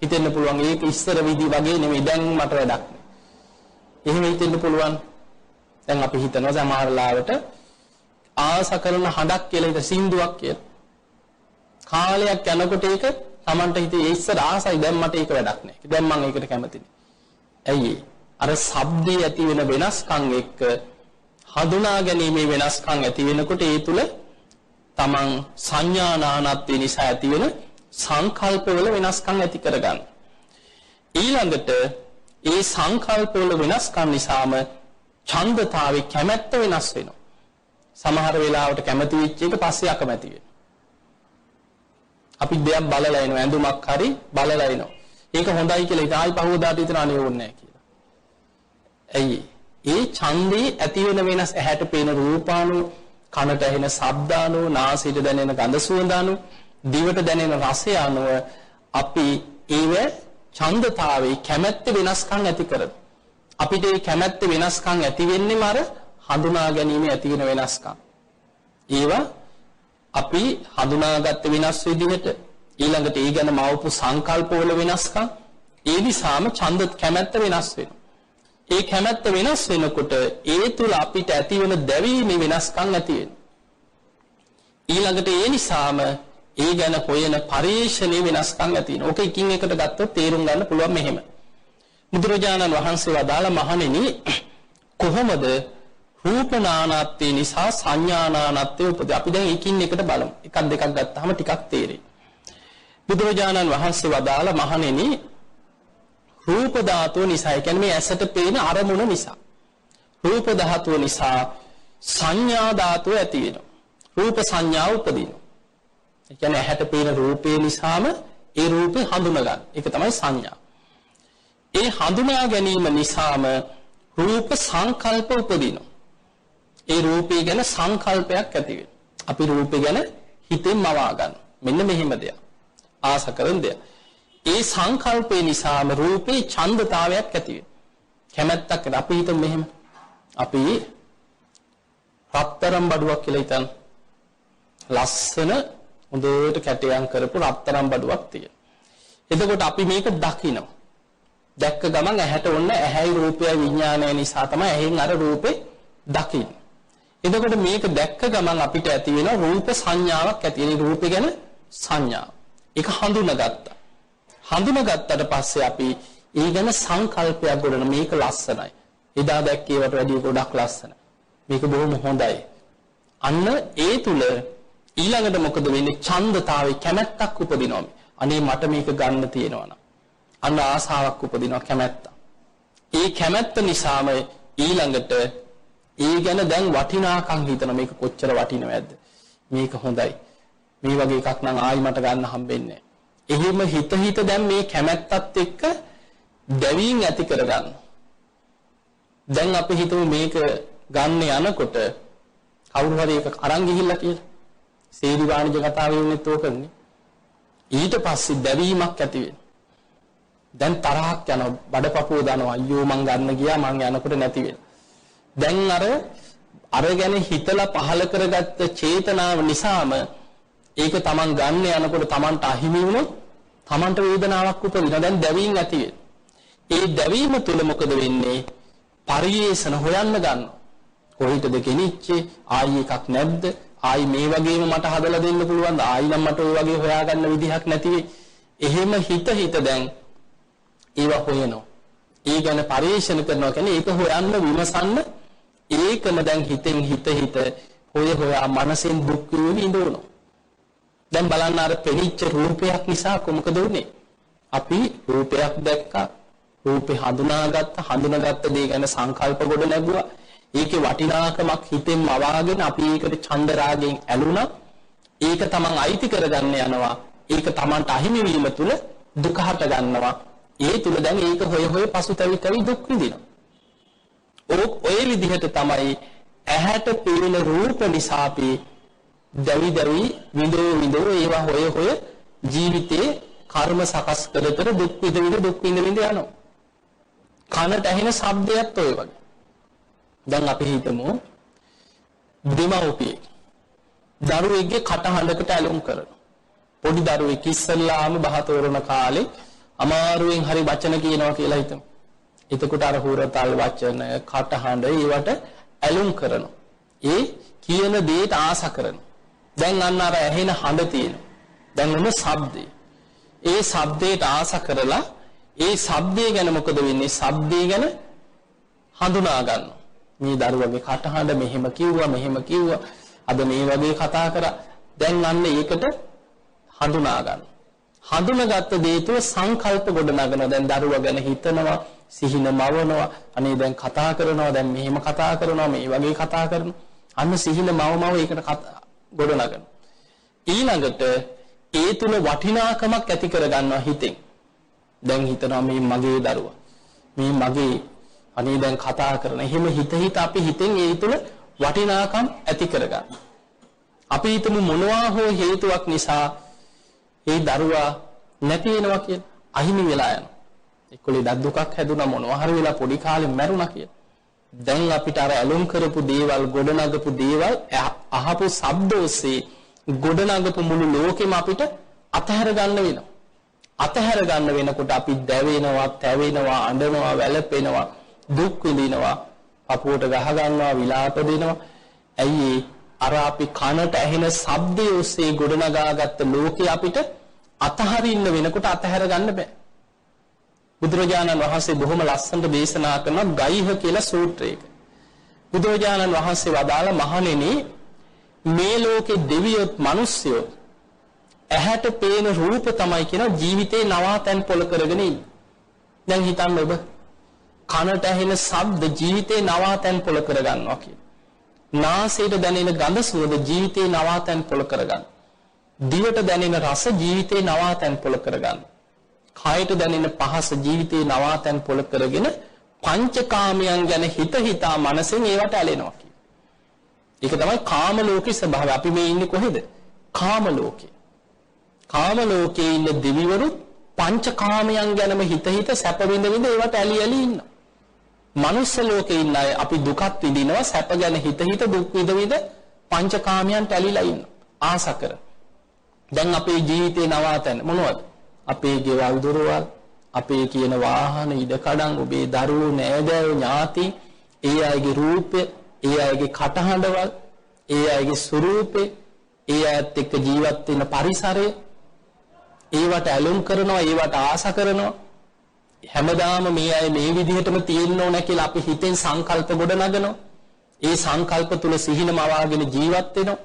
හිතෙන්න පුළුවන් ඒක ඉස්සර විදි වගේ නෙමෙයි දැන් මට වැඩක් නෑ. එහෙම හිතෙන්න පුළුවන්. දැන් අපි හිතනවා සමහර වෙලාවට ආස කරන හඬක් කියලා හිත සින්දුවක් කියලා. කාලයක් යනකොට ඒක Tamanට හිතේ ඒ ඉස්සර ආසයි දැන් මට ඒක වැඩක් නෑ. දැන් මම ඒකට කැමති නෑ. ඇයි අර ශබ්දයේ ඇති වෙන වෙනස්කම් එක්ක හඳුනා ගැනීමේ වෙනස්කම් ඇති වෙනකොට ඒ තුල Taman සංඥා නානත්වය නිසා ඇති වෙන සංකල්පවල වෙනස්කම් ඇති කරගන්න. ඊළඟට ඒ සංකල්පවල වෙනස්කම් නිසාම ඡන්දතාවේ කැමැත්ත වෙනස් වෙනවා. සමහර වෙලාවට කැමති වෙච්ච එක පස්සේ අකමැති වෙනවා. අපි දෙයක් බලලා එනවා ඇඳුමක් හරි බලලා එනවා. ඒක හොඳයි කියලා ඉතින් ආයි පහවදාට ඉතින් අනේ ඕනේ නැහැ කියලා. ඇයි? ඒ ඡන්දේ ඇති වෙන වෙනස් ඇහැට පේන රූපාණු, කනට ඇහෙන ශබ්දාණු, නාසයට දැනෙන ගඳ සුවඳාණු, දිවට දැනෙන රසය අනුව අපි ඒව ඡන්දතාවේ කැමැත්ත වෙනස්කම් ඇති කරනවා. අපිට මේ කැමැත්ත වෙනස්කම් ඇති වෙන්නේම අර හඳුනා ගැනීම ඇති වෙන වෙනස්කම්. ඒවා අපි හඳුනාගත්ත වෙනස් විදිහට ඊළඟට ඒ ගැන මවපු සංකල්පවල වෙනස්කම් ඒ නිසාම ඡන්ද කැමැත්ත වෙනස් වෙනවා. ඒ කැමැත්ත වෙනස් වෙනකොට ඒ තුල අපිට ඇති වෙන දැවීමේ වෙනස්කම් ඇති වෙනවා. ඊළඟට ඒ නිසාම ඒ ගැන හොයන පරිශ්‍රණයේ වෙනස්කම් ඇති වෙනවා. ඔක එකින් එකට ගත්තොත් තේරුම් ගන්න පුළුවන් මෙහෙම. බුදුරජාණන් වහන්සේ වදාළ මහණෙනි කොහොමද රූප නානත්වය නිසා සංඥා නානත්වය උපදී. අපි දැන් එකින් එකට බලමු. එකක් දෙකක් ගත්තාම ටිකක් තේරෙයි. බුදුරජාණන් වහන්සේ වදාළ මහණෙනි රූප ධාතුව නිසා, ඒ කියන්නේ මේ ඇසට පේන අරමුණ නිසා, රූප ධාතුව නිසා සංඥා ධාතුව ඇති වෙනවා. රූප සංඥාව උපදිනවා. ඒ කියන්නේ ඇහැට පේන රූපේ නිසාම ඒ රූපේ හඳුනා ගන්න. ඒක තමයි සංඥා. ඒ හඳුනා ගැනීම නිසාම රූප සංකල්ප උපදිනවා. ඒ රූපේ ගැන සංකල්පයක් ඇති වෙනවා. අපි රූපේ ගැන හිතෙන් මවා ගන්න. මෙන්න මෙහෙම දෙයක්. ආස කරන දෙයක්. ඒ සංකල්පේ නිසාම රූපේ ඡන්දතාවයක් ඇති වෙනවා. කැමැත්තක් අපි හිතමු මෙහෙම. අපි රත්තරන් බඩුවක් කියලා හිතන්න. ලස්සන හොඳට කැටයම් කරපු රත්තරන් බඩුවක් තියෙනවා. එතකොට අපි මේක දකිනවා. දැක්ක ගමන් ඇහැට ඔන්න ඇහැයි රූපයයි විඥානය නිසා තමයි ඇහෙන් අර රූපේ දකින්නේ. එතකොට මේක දැක්ක ගමන් අපිට ඇති වෙන රූප සංඥාවක් ඇති වෙන රූපේ ගැන සංඥාව. ඒක හඳුනාගත්තා. හඳුනාගත්තට පස්සේ අපි ඒ ගැන සංකල්පයක් ගොඩන මේක ලස්සනයි. එදා දැක්කේවට වැඩිය ගොඩක් ලස්සනයි. මේක බොහොම හොඳයි. අන්න ඒ තුල ඊළඟට මොකද වෙන්නේ? ඡන්දතාවේ කැමැත්තක් උපදිනවා. අනේ මට මේක ගන්න තියෙනවා නම්. අන්න ආසාවක් උපදිනවා කැමැත්ත. ඒ කැමැත්ත නිසාම ඊළඟට ඒ ගැන දැන් වටිනාකම් හිතන මේක කොච්චර වටිනවද? මේක හොඳයි. මේ වගේ එකක් නම් ආයි මට ගන්න හම්බෙන්නේ නැහැ. එහෙම හිත දැන් මේ කැමැත්තත් එක්ක දැවීම් ඇති කරගන්න. දැන් අපි හිතමු මේක ගන්න යනකොට කවුරු හරි එක අරන් ගිහිල්ලා කියලා. සේරි වාණිජ කතාවේ වුණෙත් ඕකනේ. ඊට පස්සේ දැවීමක් ඇති වෙනවා. දැන් තරහක් යනවා බඩපපුව දානවා අයියෝ මං ගන්න ගියා මං යනකොට නැති වෙනවා. දැන් අර ගැන හිතලා පහල කරගත්ත චේතනාව නිසාම ඒක Taman ගන්න යනකොට Tamanට අහිමි වුණොත් Tamanට වේදනාවක් උපදිනවා. දැන් දැවීම ඇති වෙනවා. ඒ දැවීම තුල මොකද වෙන්නේ? පරියේෂණ හොයන්න ගන්නවා. කොහෙටද ගෙනිච්චේ? ආයි එකක් නැද්ද? ආයි මේ වගේම මට හදලා දෙන්න පුළුවන්ද? ආයි නම් මට ওই වගේ හොයාගන්න විදිහක් නැති වෙයි. එහෙම හිත දැන් ඒවා හොයනවා. ඒ ගැන පරිශන කරනවා කියන්නේ ඒක හොයන්න විමසන්න ඒකම දැන් හිතෙන් හිත හොයා මනසෙන් දුක් විඳිනවා. දැන් බලන්න අර පෙනිච්ච රූපයක් නිසා කොමකද උනේ? අපි රූපයක් දැක්කා. රූපේ හඳුනාගත්ත දේ ගැන සංකල්ප ගොඩ නැගුවා. ඒකේ වටිනාකමක් හිතෙන් මවාගෙන අපි ඒකට ඡන්ද රාගයෙන් ඇලුනා. ඒක තමන් අයිති කරගන්න යනවා. ඒක තමන්ට අහිමි වීම තුල දුක හට ගන්නවා. ඒ තුල දැන් ඒක හොය පසුතැවි දුක් විඳිනවා. ඔය විදිහට තමයි ඇහැට පේන රූප නිසා අපි දැවි විඳෝ ඒවා හොය ජීවිතේ කර්ම සකස් කර දුක් විඳ යනවා. කනට ඇහෙන ශබ්දයක් ඔය වගේ. දැන් අපි හිතමු දෙමව්පියෙක් දරුවෙක්ගේ කටහඬකට ඇලුම් කරනවා. පොඩි දරුවෙක් ඉස්සල්ලාම බහ තෝරන කාලේ අමාරුවෙන් හරි වචන කියනවා කියලා හිතමු. එතකොට අර හුරතල් වචන කටහඬ ඒවට ඇලුම් කරනවා. ඒ කියන දේට ආස කරනවා. දැන් අන්න අර ඇහෙන හඬ තියෙනවා. දැන් මොන ශබ්දේ. ඒ ශබ්දයට ආස කරලා ඒ ශබ්දය ගැන මොකද වෙන්නේ? ශබ්දය ගැන හඳුනා ගන්නවා. මේ දරුවගේ කටහඬ මෙහෙම කිව්වා අද මේ වගේ කතා කරා. දැන් අන්න ඒකට හඳුනා ගන්න. හඳුනාගත්ත දේ තුළ සංකල්ප ගොඩනගනවා. දැන් දරුවා ගැන හිතනවා, සිහින මවනවා. අනේ දැන් කතා කරනවා, දැන් මෙහෙම කතා කරනවා, මේ වගේ කතා කරනවා. අන්න සිහින මව ඒකට ගොඩනගනවා. ඊළඟට ඒ තුළ වටිනාකමක් ඇති කරගන්නවා හිතෙන්. දැන් හිතනවා මේ මගේ දරුවා. මේ මගේ අනේ දැන් කතා කරන. එහෙම හිත අපි හිතෙන් ඒ තුළ වටිනාකම් ඇති කරගන්න. අපි හිතමු මොනවා හෝ හේතුවක් නිසා ඒ දරුවා නැති වෙනවා කියලා. අහිමි වෙලා යනවා. එක්කලේ දත් දුකක් හැදුනා මොනවා හරි වෙලා පොඩි කාලේ මැරුණා කියලා. දැන් අපිට අර ඇලුම් කරපු දේවල් ගොඩනගපු දේවල් අහපු ශබ්ද ඔස්සේ ගොඩනගපු මුළු ලෝකෙම අපිට අතහැර ගන්න වෙනවා. අතහැර ගන්න වෙනකොට අපි දැවෙනවා, තැවෙනවා, අඬනවා, වැළපෙනවා, දුක් විඳිනවා, අපුවට ගහ ගන්නවා, විලාප දෙනවා. ඇයි අර අපි කනට ඇහෙන ශබ්දය ඔස්සේ ගොඩනගාගත්ත ලෝකේ අපිට අතහරින්න වෙනකොට අතහැර ගන්න බෑ. බුදුරජාණන් වහන්සේ බොහොම ලස්සනට දේශනා කරන ගයිහ කියලා සූත්‍රයක. බුදුරජාණන් වහන්සේ වදාළ මහණෙනි මේ ලෝකේ දෙවියොත් මිනිස්සුයෝ ඇහැට පේන රූප තමයි කියන ජීවිතේ නවාතැන් පොළ කරගෙන ඉන්නේ. දැන් හිතන්න ඔබ කනට ඇහෙන ශබ්ද ජීවිතේ නවාතැන් පොළ කරගන්නවා කියන. නාසයට දැනෙන ගඳ සුවඳ ජීවිතේ නවාතැන් පොළ කරගන්න. දිවට දැනෙන රස ජීවිතේ නවාතැන් පොළ කරගන්න. කයට දැනෙන පහස ජීවිතේ නවාතැන් පොළ කරගෙන පංචකාමයන් ගැන හිතා මනසෙන් ඒවට ඇලෙනවා කියන. ඒක තමයි කාම ලෝකේ ස්වභාවය. අපි මේ ඉන්නේ කොහෙද? කාම ලෝකේ. කාම ලෝකේ ඉන්න දෙවිවරු පංචකාමයන් ගැනම හිත සැප විඳ ඒවට ඇලි ඇලි ඉන්නවා. මනුස්ස ලෝකේ ඉන්න අය අපි දුකක් විඳිනවා සැප ගැන හිත දුක් විඳ පංචකාමයන්ට ඇලිලා ඉන්නවා. ආස කර. දැන් අපේ ජීවිතේ නවාතැන මොනවද? අපේ ගෙවල් දොරවල්, අපේ කියන වාහන, ඉඩකඩම්, ඔබේ දරුවෝ, නෑදෑයෝ, ඥාති, ඒ අයගේ රූපය, ඒ අයගේ කටහඬවල්, ඒ අයගේ ස්වරූපේ, ඒ අයත් එක්ක ජීවත් වෙන පරිසරය, ඒවට ඇලුම් කරනවා, ඒවට ආස කරනවා. හැමදාම මේ අය මේ විදිහටම තියෙන්න ඕන කියලා අපි හිතෙන් සංකල්ප ගොඩනගනවා. ඒ සංකල්ප තුල සිහිනම අවාගෙන ජීවත් වෙනවා.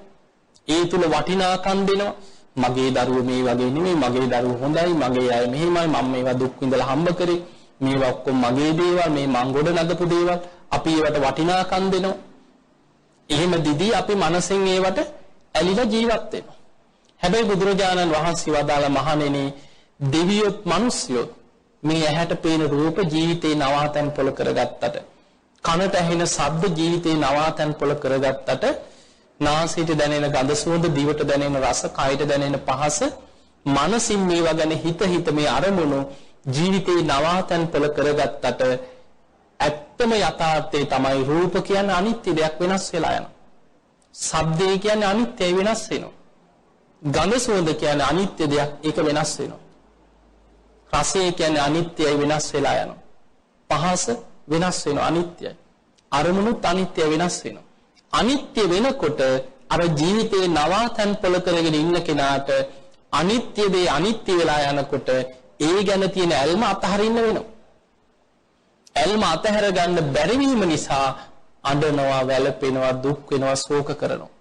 ඒ තුල වටිනාකම් දෙනවා. මගේ දරුවෝ මේ වගේ නෙමෙයි, මගේ දරුවෝ හොඳයි, මගේ අය මෙහෙමයි, මම මේවා දුක් විඳලා හම්බ කරේ, මේවා ඔක්කොම මගේ දේවල්, මේ මං ගොඩනගපු දේවල්. අපි ඒවට වටිනාකම් දෙනවා. එහෙම දිදී අපි මනසෙන් ඒවට ඇලිලා ජීවත් වෙනවා. හැබැයි බුදුරජාණන් වහන්සේ වදාළ මහණෙනි, දෙවියොත් මිනිස්යොත් මේ ඇහැට පේන රූප ජීවිතේ නවාතැන් පොළ කරගත්තට, කනට ඇහෙන ශබ්ද ජීවිතේ නවාතැන් පොළ කරගත්තට, නාසයට දැනෙන ගඳ සුවඳ, දිවට දැනෙන රස, කයට දැනෙන පහස, මනසින් මේවා ගැන හිත මේ අරමුණු ජීවිතේ නවාතැන් පොළ කරගත්තට, ඇත්තම යථාර්ථය තමයි රූප කියන්නේ අනිත්‍ය දෙයක්, වෙනස් වෙලා යනවා. ශබ්දය කියන්නේ අනිත්‍යයි, වෙනස් වෙනවා. ගඳ සුවඳ කියන්නේ අනිත්‍ය දෙයක්, ඒක වෙනස් වෙනවා. රසය කියන්නේ අනිත්‍යයි, වෙනස් වෙලා යනවා. පහස වෙනස් වෙනවා, අනිත්‍යයි. අරමුණුත් අනිත්‍යයි, වෙනස් වෙනවා. අනිත්‍ය වෙනකොට අර ජීවිතේ නවාතැන් පොළ කරගෙන ඉන්න කෙනාට අනිත්‍ය දේ අනිත්‍ය වෙලා යනකොට ඒ ගැන තියෙන ඇල්ම අතහරින්න වෙනවා. ඇල්ම අතහැර ගන්න බැරි වීම නිසා අඬනවා, වැළපෙනවා, දුක් වෙනවා, ශෝක කරනවා.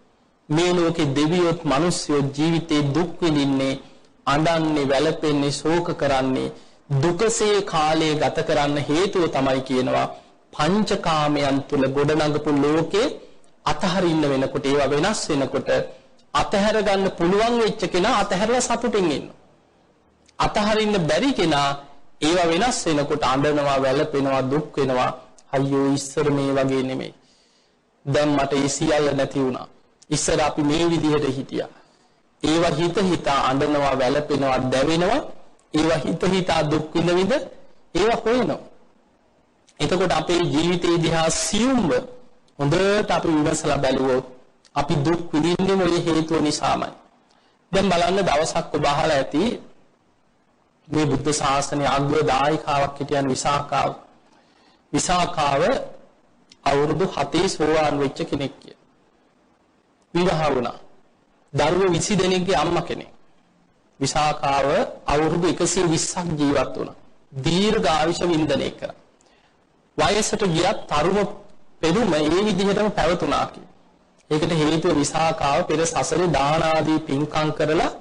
මේ ලෝකේ දෙවියොත් මිනිස්යොත් ජීවිතේ දුක් විඳින්නේ, අඬන්නේ, වැළපෙන්නේ, ශෝක කරන්නේ, දුකසේ කාලය ගත කරන්න හේතුව තමයි කියනවා පංචකාමයන් තුල ගොඩනගපු ලෝකේ අතහරින්න වෙනකොට, ඒවා වෙනස් වෙනකොට අතහැර ගන්න පුළුවන් වෙච්ච කෙනා අතහැරලා සතුටින් ඉන්නවා. අතහරින්න බැරි කෙනා ඒවා වෙනස් වෙනකොට අඬනවා, වැළපෙනවා, දුක් වෙනවා. අයියෝ ඉස්සර මේ වගේ නෙමෙයි. දැන් මට ඒ සියල්ල නැති වුණා. ඉස්සර අපි මේ විදිහට හිටියා. ඒවා හිතා අඬනවා, වැළපෙනවා, දැවෙනවා. ඒවා හිතා දුක් විඳ ඒවා හොයනවා. එතකොට අපේ ජීවිතයේ දිහා සියුම්ව හොඳට අපි විමසලා බැලුවොත් අපි දුක් විඳින්නේ මොලේ හේතුව නිසාමයි. දැන් බලන්න දවසක් ඔබ අහලා ඇති මේ බුද්ධ ශාසනයේ අග්‍රදායිකාවක් හිටියන් විසාකාව. විසාකාව අවුරුදු 7 සෝවාන් වෙච්ච කෙනෙක් කිය. විවාහ වුණා. දරුවෝ 20 දෙනෙක්ගේ අම්මා කෙනෙක්. විසාකාව අවුරුදු 120ක් ජීවත් වුණා. දීර්ඝ ආයුෂ වින්දනය කරා. වයසට ගියත් තරුණ පෙරුම ඒ විදිහටම පැවතුණා කිය. ඒකට හේතුව විසාකාව පෙර සසරේ දාන ආදී පින්කම් කරලා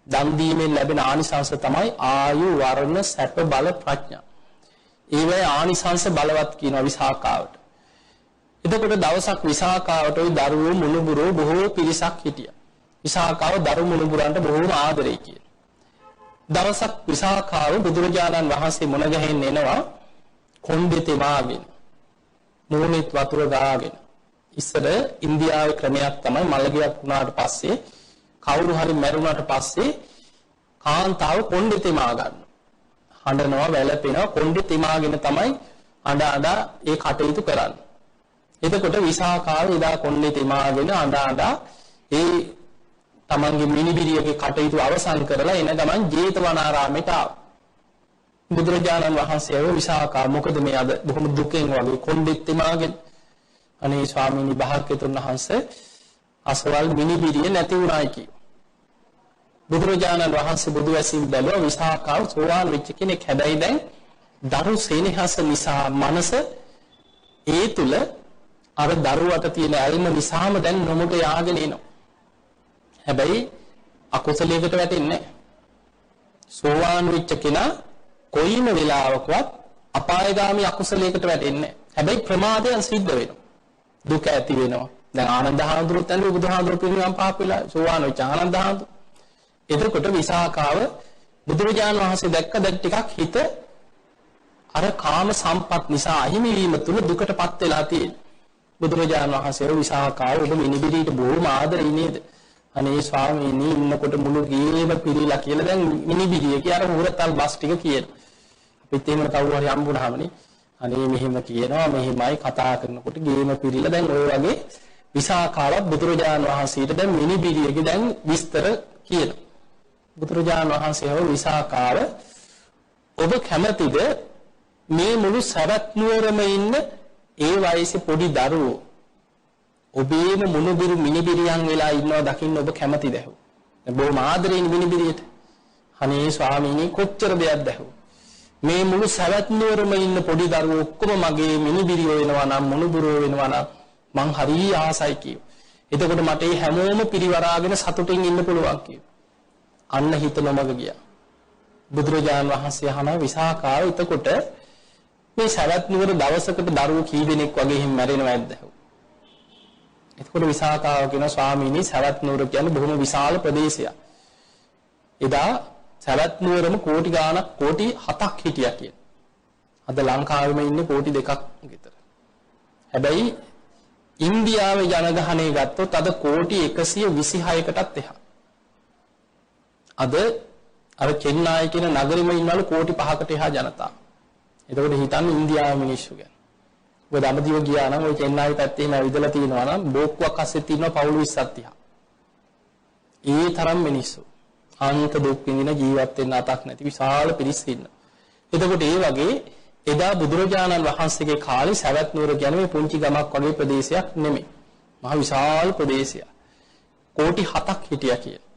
දන් දීමෙන් ලැබෙන ආනිසංස තමයි ආයු, වර්ණ, සැප, බල, ප්‍රඥා. ඒවයි ආනිසංස බලවත් කියනවා විසාකාවට. එතකොට දවසක් විසාකාවට ওই දරුවෝ මුණුබුරෝ බොහෝ පිරිසක් හිටියා. විසාකාව දරු මුණුබුරන්ට බොහෝම ආදරේ කියන. දවසක් විසාකාව බුදුරජාණන් වහන්සේ මුණ ගැහෙන්න එනවා කොණ්ඩේ තෙමාගෙන. මූණෙත් වතුර දාගෙන. ඉස්සර ඉන්දියාවේ ක්‍රමයක් තමයි මළගියක් වුණාට පස්සේ කවුරු හරි මැරුණාට පස්සේ කාන්තාව කොණ්ඩේ තෙමා ගන්න. හඬනවා, වැළපෙනවා, කොණ්ඩේ තෙමාගෙන තමයි අඬ ඒ කටයුතු කරන්නේ. එතකොට විසාකාව එදා කොණ්ඩේ තෙමාගෙන අඬ ඒ තමන්ගේ මිනිබිරියගේ කටයුතු අවසන් කරලා එන ගමන් ජේතවනාරාමයට ආවා. බුදුරජාණන් වහන්සේ විසාකා මොකද මේ අද බොහොම දුකෙන් වගේ කොණ්ඩෙත් තෙමාගෙන. අනේ ස්වාමීනි භාග්‍යතුන් වහන්සේ අසවල් මිනිබිරිය නැති වුණායි කි. බුදුරජාණන් වහන්සේ බුදු ඇසින් බැලුවා විසාකාව සෝවාන් වෙච්ච කෙනෙක්. හැබැයි දැන් දරු සේනහස නිසා මනස ඒ තුල අර දරුවට තියෙන ඇල්ම නිසාම දැන් නොමුට යාගෙන එනවා. හැබැයි අකුසලයකට වැටෙන්නේ නැහැ. සෝවාන් වෙච්ච කෙනා කොයිම වෙලාවකවත් අපායগামী අකුසලයකට වැටෙන්නේ නැහැ. හැබැයි ප්‍රමාදයන් සිද්ධ වෙනවා. දුක ඇති වෙනවා. දැන් ආනන්ද හාමුදුරුවෝ තැන්නේ බුදුහාමුදුරුවෝ පිරිනමන පහක් වෙලා සෝවාන් වෙච්ච ආනන්ද හාමුදුරුවෝ. එතකොට විසාකාව බුදුරජාණන් වහන්සේ දැක්ක ටිකක් හිත අර කාම සම්පත් නිසා අහිමි වීම තුල දුකටපත් වෙලා තියෙනවා. බුදුරජාණන් වහන්සේ විසාකාව ඔබ මිනිබිරියට බොහොම ආදරේ නේද? අනේ ස්වාමීනි ඉන්නකොට මුළු ගේම පිරීලා කියලා දැන් මිනිබිරිය කියලා අර හොරතල් බස් ටික කියනවා. අපිත් එහෙම කවුරු හරි හම්බුනහමනේ අනේ මෙහෙම කියනවා මෙහෙමයි කතා කරනකොට ගේම පිරීලා දැන් ඔය වගේ විසාකාවත් බුදුරජාණන් වහන්සේට දැන් මිනිබිරියගේ දැන් විස්තර කියනවා. බුදුරජාණන් වහන්සේ හෝ විසාකාව ඔබ කැමතිද මේ මුළු සරත් නුවරම ඉන්න ඒ වයසේ පොඩි දරුවෝ ඔබේම මුණුබිරු මිනිබිරියන් වෙලා ඉන්නවා දකින්න ඔබ කැමතිද ඇහුව. දැන් බොහොම ආදරෙන් මිනිබිරියට. අනේ ස්වාමීනි කොච්චර දෙයක්ද ඇහුව. මේ මුළු සරත් නුවරම ඉන්න පොඩි දරුවෝ ඔක්කොම මගේ මිනිබිරියෝ වෙනවා නම් මුණුබුරෝ වෙනවා නම් මං හරිය ආසයි කියෝ. එතකොට මට මේ හැමෝම පිරිවරාගෙන සතුටින් ඉන්න පුළුවන් කියෝ. අන්න හිත නොමග ගියා. බුදුරජාණන් වහන්සේ අහනවා විසාකාව එතකොට මේ සරත් නුවර දවසකට දරුවෝ කී දෙනෙක් වගේ එහෙම මැරෙනවද? එතකොට විසාකාව කියන ස්වාමීනි සරත් නුවර කියන්නේ බොහොම විශාල ප්‍රදේශයක්. එදා සරත් නුවරම කෝටි ගාණක් කෝටි 7ක් හිටියා කියන. අද ලංකාවෙම ඉන්නේ කෝටි 2ක් විතර. හැබැයි ඉන්දියාවේ ජනගහනය ගත්තොත් අද කෝටි 126කටත් එහා. අද අර චෙන්නයි කියන නගරෙම ඉන්නවලු කෝටි 5කට එහා ජනතාව. එතකොට හිතන්න ඉන්දියාවේ මිනිස්සු ගැන. ඔබ දඹදිව ගියා නම් ওই චෙන්නයි පැත්තේම ඇවිදලා තියෙනවා නම් බෝක්කුවක් අස්සේ තියෙනවා පවුළු 20ක් 30. ඒ තරම් මිනිස්සු අන්ත දුක් විඳින ජීවත් වෙන්න අතක් නැති විශාල පිරිස් ඉන්නවා. එතකොට ඒ වගේ එදා බුදුරජාණන් වහන්සේගේ කාලේ සවැත් නුවර කියන්නේ මේ පුංචි ගමක් වගේ ප්‍රදේශයක් නෙමෙයි. මහ විශාල ප්‍රදේශයක්. කෝටි 7ක් හිටියා කියලා.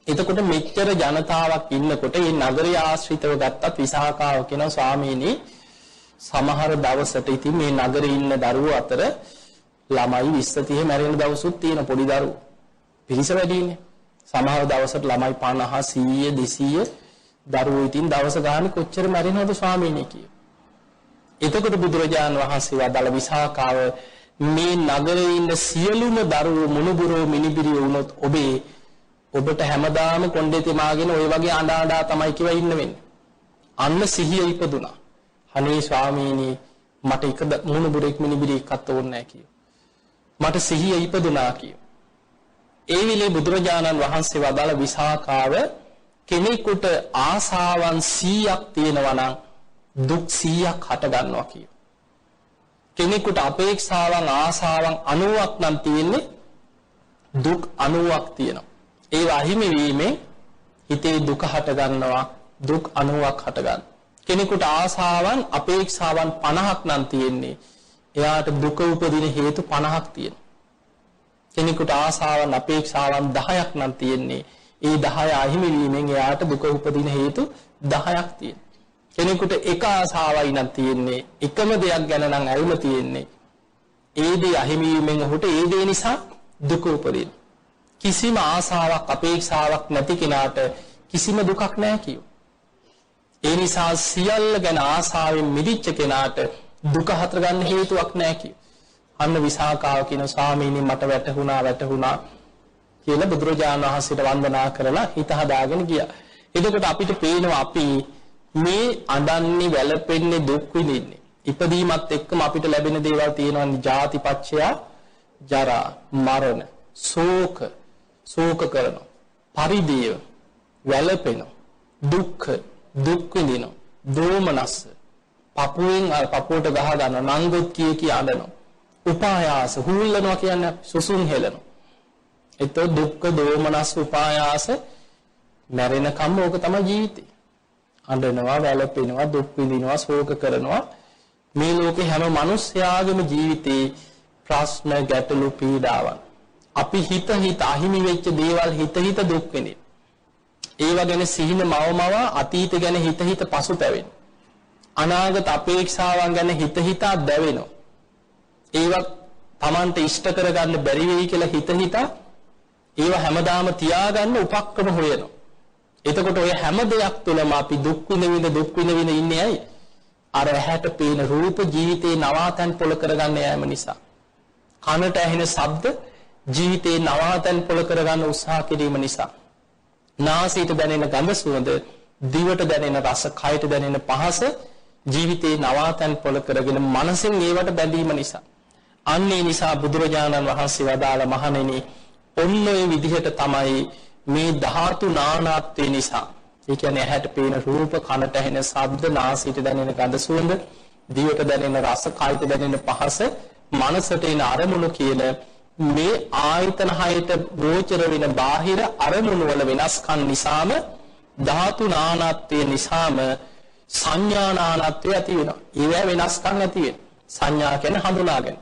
එතකොට මෙච්චර ජනතාවක් ඉන්නකොට මේ නගරය ආශ්‍රිතව ගත්තත් විසාකාව කියන ස්වාමීනි සමහර දවසට ඉතින් මේ නගරේ ඉන්න දරුවෝ අතර ළමයි 20 30 මැරෙන දවසුත් තියෙන පොඩි දරුවෝ. පිරිස වැඩිනේ. සමහර දවසට ළමයි 50 100 200 දරුවෝ ඉතින් දවස ගානේ කොච්චර මැරෙනවද ස්වාමීනි කිය. එතකොට බුදුරජාණන් වහන්සේ වදාළ විසාකාව මේ නගරේ ඉන්න සියලුම දරුවෝ මුණුබුරෝ මිනිබිරියෝ වුණොත් ඔබට හැමදාම කොණ්ඩේ තෙමාගෙන ওই වගේ අඬා තමයි කියලා ඉන්න වෙන්නේ. අන්න සිහිය ඉපදුනා. අනේ ස්වාමීනි මට එක මුණුබුරෙක් මිනිබිරියෙක්වත් ඕනේ නැහැ කිය. මට සිහිය ඉපදුනා කිය. ඒ විලේ බුදුරජාණන් වහන්සේ වදාළ විසාකාව කෙනෙකුට ආසාවන් 100ක් තියෙනවා නම් දුක් 100ක් හට ගන්නවා කිය. කෙනෙකුට අපේක්ෂාවන් ආසාවන් 90ක් නම් තියෙන්නේ දුක් 90ක් තියෙනවා. ඒ අහිමි වීමෙන් හිතේ දුක හට ගන්නවා දුක් 90ක් හට ගන්න. කෙනෙකුට ආසාවන් අපේක්ෂාවන් 50ක් නම් තියෙන්නේ එයාට දුක උපදින හේතු 50ක් තියෙනවා. කෙනෙකුට ආසාවන් අපේක්ෂාවන් 10ක් නම් තියෙන්නේ ඒ 10 අහිමි වීමෙන් එයාට දුක උපදින හේතු 10ක් තියෙනවා. කෙනෙකුට එක ආසාවයි නම් තියෙන්නේ එකම දෙයක් ගැන නම් ඇල්ම තියෙන්නේ ඒ දේ අහිමි වීමෙන් ඔහුට ඒ දේ නිසා දුක උපදින. කිසිම ආසාවක් අපේක්ෂාවක් නැති කෙනාට කිසිම දුකක් නැහැ කියෝ. ඒ නිසා සියල්ල ගැන ආසාවෙන් මිදිච්ච කෙනාට දුක හතර ගන්න හේතුවක් නැහැ කියෝ. අන්න විසාකාව කියන ස්වාමීනි මට වැටහුණා කියලා බුදුරජාණන් වහන්සේට වන්දනා කරලා හිත හදාගෙන ගියා. එතකොට අපිට පේනවා අපි මේ අඬන්නේ වැළපෙන්නේ දුක් විඳින්නේ. ඉපදීමත් එක්කම අපිට ලැබෙන දේවල් තියෙනවා ජාතිපච්චය ජරා මරණ ශෝක කරන පරිදේව වැළපෙන දුක් විඳින දෝමනස්ස පපුවෙන් පපුවට ගහ ගන්න නංගොත් කිය අඬනවා උපායාස හුල්ලනවා කියන්නේ සුසුම් හෙලනවා. ඒතෝ දුක්ඛ දෝමනස් උපායාස මැරෙනකම් ඕක තමයි ජීවිතේ. අඬනවා වැළපෙනවා දුක් විඳිනවා ශෝක කරනවා. මේ ලෝකේ හැම මිනිස්යාගේම ජීවිතේ ප්‍රශ්න ගැටලු පීඩාවන් අපි හිත අහිමි වෙච්ච දේවල් හිත දුක් වෙන්නේ. ඒව ගැන සිහින මවමව අතීත ගැන හිත පසුතැවෙන. අනාගත අපේක්ෂාවන් ගැන හිත දැවෙනවා. ඒවත් Tamante ඉෂ්ට කරගන්න බැරි වෙයි කියලා හිත ඒව හැමදාම තියාගන්න උපක්‍රම හොයනවා. එතකොට ඔය හැම දෙයක් තුළම අපි දුක් විඳ ඉන්නේ ඇයි? අර ඇහැට පේන රූප ජීවිතේ නවාතැන් පොළ කරගන්න යෑම නිසා. කනට ඇහෙන ශබ්ද ජීවිතේ නවාතැන් පොළ කරගන්න උත්සාහ කිරීම නිසා. නාසයට දැනෙන ගඳ සුවඳ, දිවට දැනෙන රස, කයට දැනෙන පහස ජීවිතේ නවාතැන් පොළ කරගෙන මනසෙන් ඒවට බැඳීම නිසා. අන්නේ නිසා බුදුරජාණන් වහන්සේ වදාළ මහණෙනි ඔන්න ඔය විදිහට තමයි මේ ධාතු නානත්වය නිසා, ඒ කියන්නේ ඇහැට පේන රූප, කනට ඇහෙන ශබ්ද, නාසයට දැනෙන ගඳ සුවඳ, දිවට දැනෙන රස, කයට දැනෙන පහස, මනසට එන අරමුණු කියන මේ ආයතන හයට ගෝචර වෙන බාහිර අරමුණු වල වෙනස්කම් නිසාම, ධාතු නානත්වය නිසාම සංඥා නානත්වය ඇති වෙනවා. ඒවැ වෙනස්කම් ඇති වෙනවා. සංඥා කියන්නේ හඳුනාගන්න.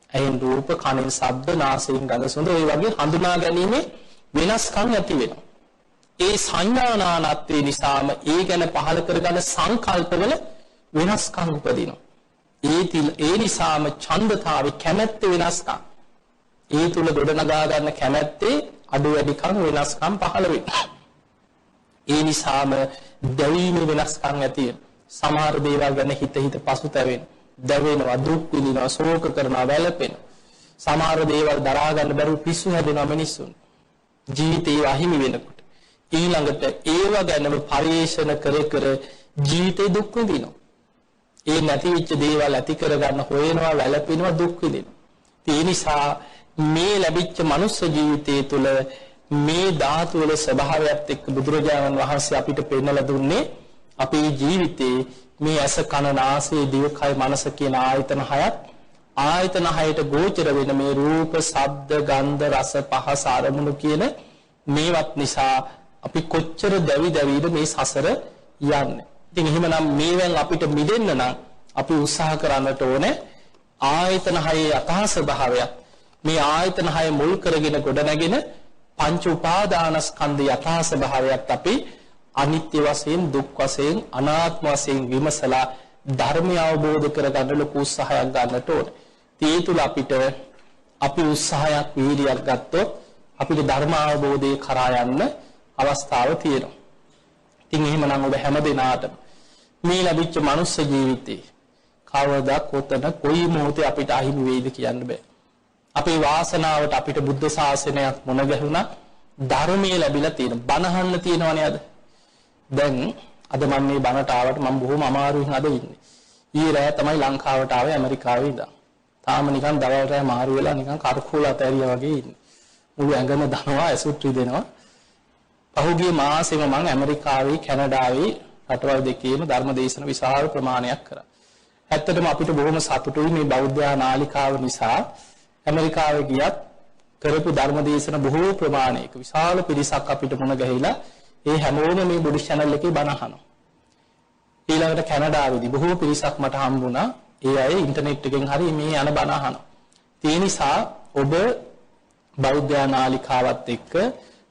ඇහෙන් රූප, කනෙන් ශබ්ද, නාසයෙන් ගඳ සුවඳ, ඒ වගේ හඳුනා ගැනීමේ වෙනස්කම් ඇති වෙනවා. ඒ සංඥා නානත්වය නිසාම ඒ ගැන පහළ කරගන්න සංකල්පවල වෙනස්කම් උපදිනවා. ඒ නිසාම ඡන්දතාවේ කැමැත්ත වෙනස්කම්, ඒ තුල ගොඩනගා ගන්න කැමැත්තේ අඩු වැඩිකම් වෙනස්කම් පහළ වෙනවා. ඒ නිසාම දැවීමේ වෙනස්කම් ඇති වෙනවා. සමහර දේවල් ගැන හිත පසුතැවෙන, දැවෙනවා, දුක් විඳිනවා, ශෝක කරනවා, වැළපෙනවා. සමහර දේවල් දරා ගන්න බැරුව පිස්සු හැදෙනවා මිනිස්සුන් ජීවිතේ අහිමි වෙනකොට. ඊළඟට ඒව ගැනම පරිේශන කර ජීවිතේ දුක් විඳිනවා. ඒ නැතිවෙච්ච දේවල් ඇති කරගන්න හොයනවා, වැළපෙනවා, දුක් විඳිනවා. ඒ නිසා මේ ලැබිච්ච මනුස්ස ජීවිතයේ තුල මේ ධාතු වල ස්වභාවයත් එක්ක බුදුරජාණන් වහන්සේ අපිට පෙන්වලා දුන්නේ අපේ ජීවිතේ මේ ඇස, කන, නාසය, දිව, කය, මනස කියන ආයතන හයත්, ආයතන හයට ගෝචර වෙන මේ රූප, ශබ්ද, ගන්ධ, රස, පහස, අරමුණු කියන මේවත් නිසා අපි කොච්චර දැවිද මේ සසර යන්නේ. ඉතින් එහෙමනම් මේවෙන් අපිට මිදෙන්න නම් අපි උත්සාහ කරන්නට ඕනේ ආයතන හයේ යථා ස්වභාවයත්, මේ ආයතන හය මුල් කරගෙන ගොඩනැගෙන පංච උපාදානස්කන්ධ යථා ස්වභාවයත් අපි අනිත්‍ය වශයෙන්, දුක් වශයෙන්, අනාත්ම වශයෙන් විමසලා ධර්මය අවබෝධ කරගන්න ලොකු උත්සාහයක් ගන්නට ඕනේ. ඒ තුල අපිට අපි උත්සාහයක්, වීර්යයක් ගත්තොත් අපිට ධර්ම අවබෝධය කරා යන්න අවස්ථාව තියෙනවා. ඉතින් එහෙමනම් ඔබ හැම දිනාටම මේ ලැබිච්ච මනුස්ස ජීවිතේ කවදා කොතන කොයි මොහොතේ අපිට අහිමි වෙයිද කියන්න බෑ. අපේ වාසනාවට අපිට බුද්ධ ශාසනයක් මුණ ගැහුණා, ධර්මයේ ලැබිලා තියෙන, බණහන්න තියෙනවනේ අද. දැන් අද මම මේ බණට ආවට මම බොහොම අමාරුවෙන් අද ඉන්නේ. ඊයේ රෑ තමයි ලංකාවට ආවේ ඇමරිකාවේ ඉඳන්. තාම නිකන් දවල් රෑ මාරු වෙලා නිකන් කරකෝල අතෑරියා වගේ ඉන්නේ. මුළු ඇඟම දනවා, ඇසුත් රිදෙනවා. පහුගිය මාසෙම මම ඇමරිකාවේ, කැනඩාවේ රටවල් දෙකේම ධර්ම දේශන විශාල ප්‍රමාණයක් කරා. ඇත්තටම අපිට බොහොම සතුටුයි මේ බෞද්ධ නාලිකාව නිසා. ඇමරිකාවේ ගියත් කරපු ධර්ම දේශන බොහෝ ප්‍රමාණයක විශාල පිරිසක් අපිට මුණ ගැහිලා ඒ හැමෝම මේ බුදු channel එකේ බණ අහනවා. ඊළඟට කැනඩාවේදී බොහෝ පිරිසක් මට හම්බුණා. ඒ අය ඉන්ටර්නෙට් එකෙන් හරි මේ යන බණ අහනවා. ඒ නිසා ඔබ බෞද්ධ නාලිකාවත් එක්ක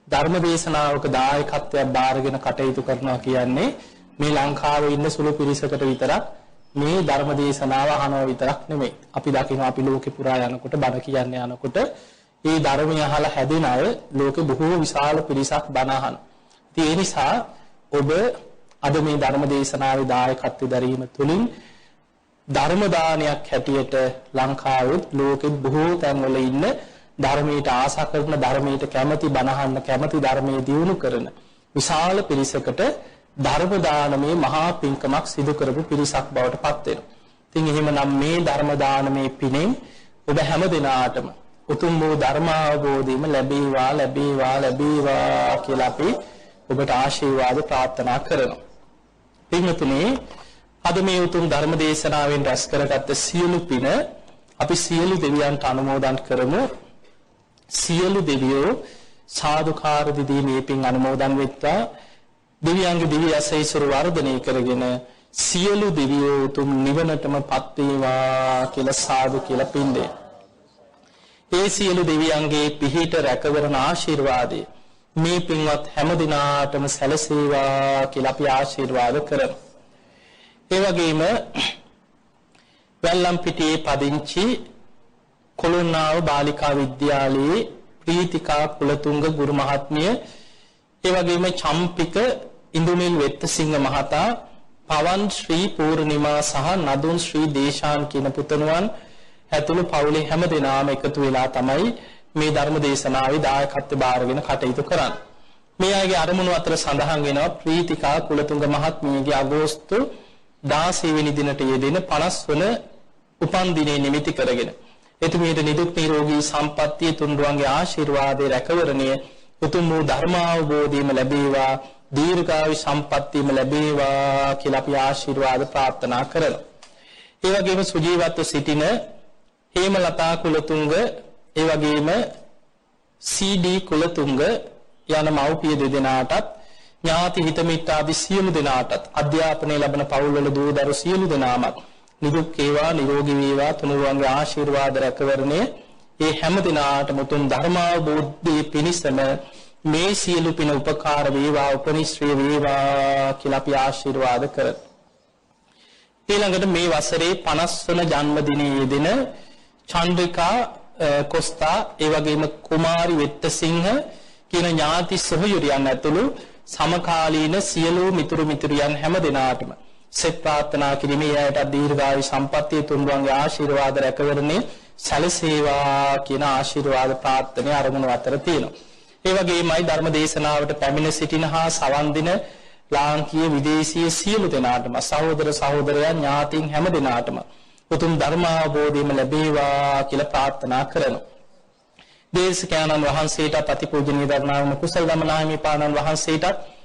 ධර්ම දේශනාවක දායකත්වයක් බාරගෙන කටයුතු කරනවා කියන්නේ මේ ලංකාවේ ඉන්න සුළු පිරිසකට විතරක් මේ ධර්ම දේශනාව අහනවා විතරක් නෙමෙයි. අපි දකිනවා අපි ලෝකේ පුරා යනකොට බණ කියන්නේ යනකොට ඒ ධර්මය අහලා හැදෙන අය ලෝකේ බොහෝ විශාල පිරිසක් බණ අහනවා. ඒ නිසා ඔබ අද මේ ධර්ම දේශනාවේ දායකත්වය දරීම තුළින් ධර්ම දානයක් හැටියට ලංකාවේ ලෝකෙ බොහෝ තැන්වල ඉන්න ධර්මයට ආශා කරන, ධර්මයට කැමති, බණ අහන්න කැමති, ධර්මයේ දියුණු කරන විශාල පිරිසකට ධර්ම දානමේ මහා පින්කමක් සිදු කරපු පිරිසක් බවට පත් වෙනවා. ඉතින් එහෙමනම් මේ ධර්ම දානමේ පිනෙන් ඔබ හැම දිනාටම උතුම් වූ ධර්ම අවබෝධයම ලැබේවා කියලා අපි ඔබට ආශිර්වාද ප්‍රාර්ථනා කරනවා. පින්වතුනි, අද මේ උතුම් ධර්ම දේශනාවෙන් රැස් කරගත්ත සියලු පින අපි සියලු දෙවියන්ට අනුමෝදන් කරමු. සියලු දෙවියෝ සාදුකාර දිදී මේ පින් අනුමෝදන් වෙත්වා. දෙවියන්ගේ දිව්‍ය ආශීර්වාද වර්ධනය කරගෙන සියලු දෙවියෝ උතුම් නිවනටම පත් වේවා කියලා සාදු කියලා පින් දෙන්න. ඒ සියලු දෙවියන්ගේ පිහිට රැකවරණ ආශිර්වාදේ මේ පින්වත් හැම දිනාටම සැලසේවා කියලා අපි ආශිර්වාද කරමු. ඒ වගේම වැල්ලම්පිටියේ පදිංචි කොළොන්නාව බාලිකා විද්‍යාලයේ ප්‍රීතිකා කුලතුංග ගුරු මහත්මිය, ඒ වගේම චම්පික ඉන්දුනිල් වෙත්තසිංහ මහතා, පවන් ශ්‍රී පූර්ණිමා සහ නදුන් ශ්‍රී දේශාන් කියන පුතණුවන් ඇතුළු පවුලේ හැම දෙනාම එකතු වෙලා තමයි මේ ධර්ම දේශනාවේ දායකත්වය බාරගෙන කටයුතු කරන්නේ. මේ අයගේ අරමුණු අතර සඳහන් වෙනවා ප්‍රීතිකා කුලතුංග මහත්මියගේ අගෝස්තු 16 වෙනි දිනට යෙදෙන 50 වන උපන් දිනය නිමිති කරගෙන එතුමියට නිදුක් නිරෝගී සම්පන්නිය තුන්රුවන්ගේ ආශිර්වාදයේ රැකවරණය උතුම් වූ ධර්මාවබෝධයම ලැබේවා දීර්ඝායු සම්පන්නියම ලැබේවා කියලා අපි ආශිර්වාද ප්‍රාර්ථනා කරනවා. ඒ වගේම සුජීවත්ව සිටින හේමලතා කුලතුංග ඒ වගේම සී.ඩී. කුලතුංග යන මව්පිය දෙදෙනාටත් ඥාති හිත මිත්‍රාදී සියලු දෙනාටත් අධ්‍යාපනය ලැබෙන පවුල්වල දූ දරු සියලු දෙනාමත් නිදුක් වේවා නිරෝගී වේවා තුනුරුවන්ගේ ආශිර්වාද රැකවරණය ඒ හැම දිනාටම උතුම් ධර්මාවබෝධයේ පිණිසම මේ සියලු පින උපකාර වේවා උපනිශ්‍රේ වේවා කියලා අපි ආශිර්වාද කරමු. ඊළඟට මේ වසරේ 50 වන ජන්මදිනයේ යෙදෙන චන්ද්‍රිකා කොස්තා ඒ වගේම කුමාරි වෙත්තසිංහ කියන ඥාති සොහොයුරියන් ඇතුළු සමකාලීන සියලු මිතුරු මිතුරියන් හැම දෙනාටම සෙත් ප්‍රාර්ථනා කිරීමේ යායට දීර්ඝායු සම්පන්නිය තුන්රුවන්ගේ ආශිර්වාද රැකවරණේ සැලසේවා කියන ආශිර්වාද ප්‍රාර්ථනාවේ අරමුණු අතර තියෙනවා. ඒ වගේමයි ධර්ම දේශනාවට පැමිණ සිටින හා සවන් දින ලාංකීය විදේශීය සියලු දෙනාටම සහෝදර සහෝදරයන් ඥාතීන් හැම දෙනාටම උතුම් ධර්මාවබෝධයම ලැබේවා කියලා ප්‍රාර්ථනා කරනවා. දේශකයන්න් වහන්සේට ප්‍රතිපූජනීය ධර්මාවම කුසල දමනාහිමි පාණන් වහන්සේට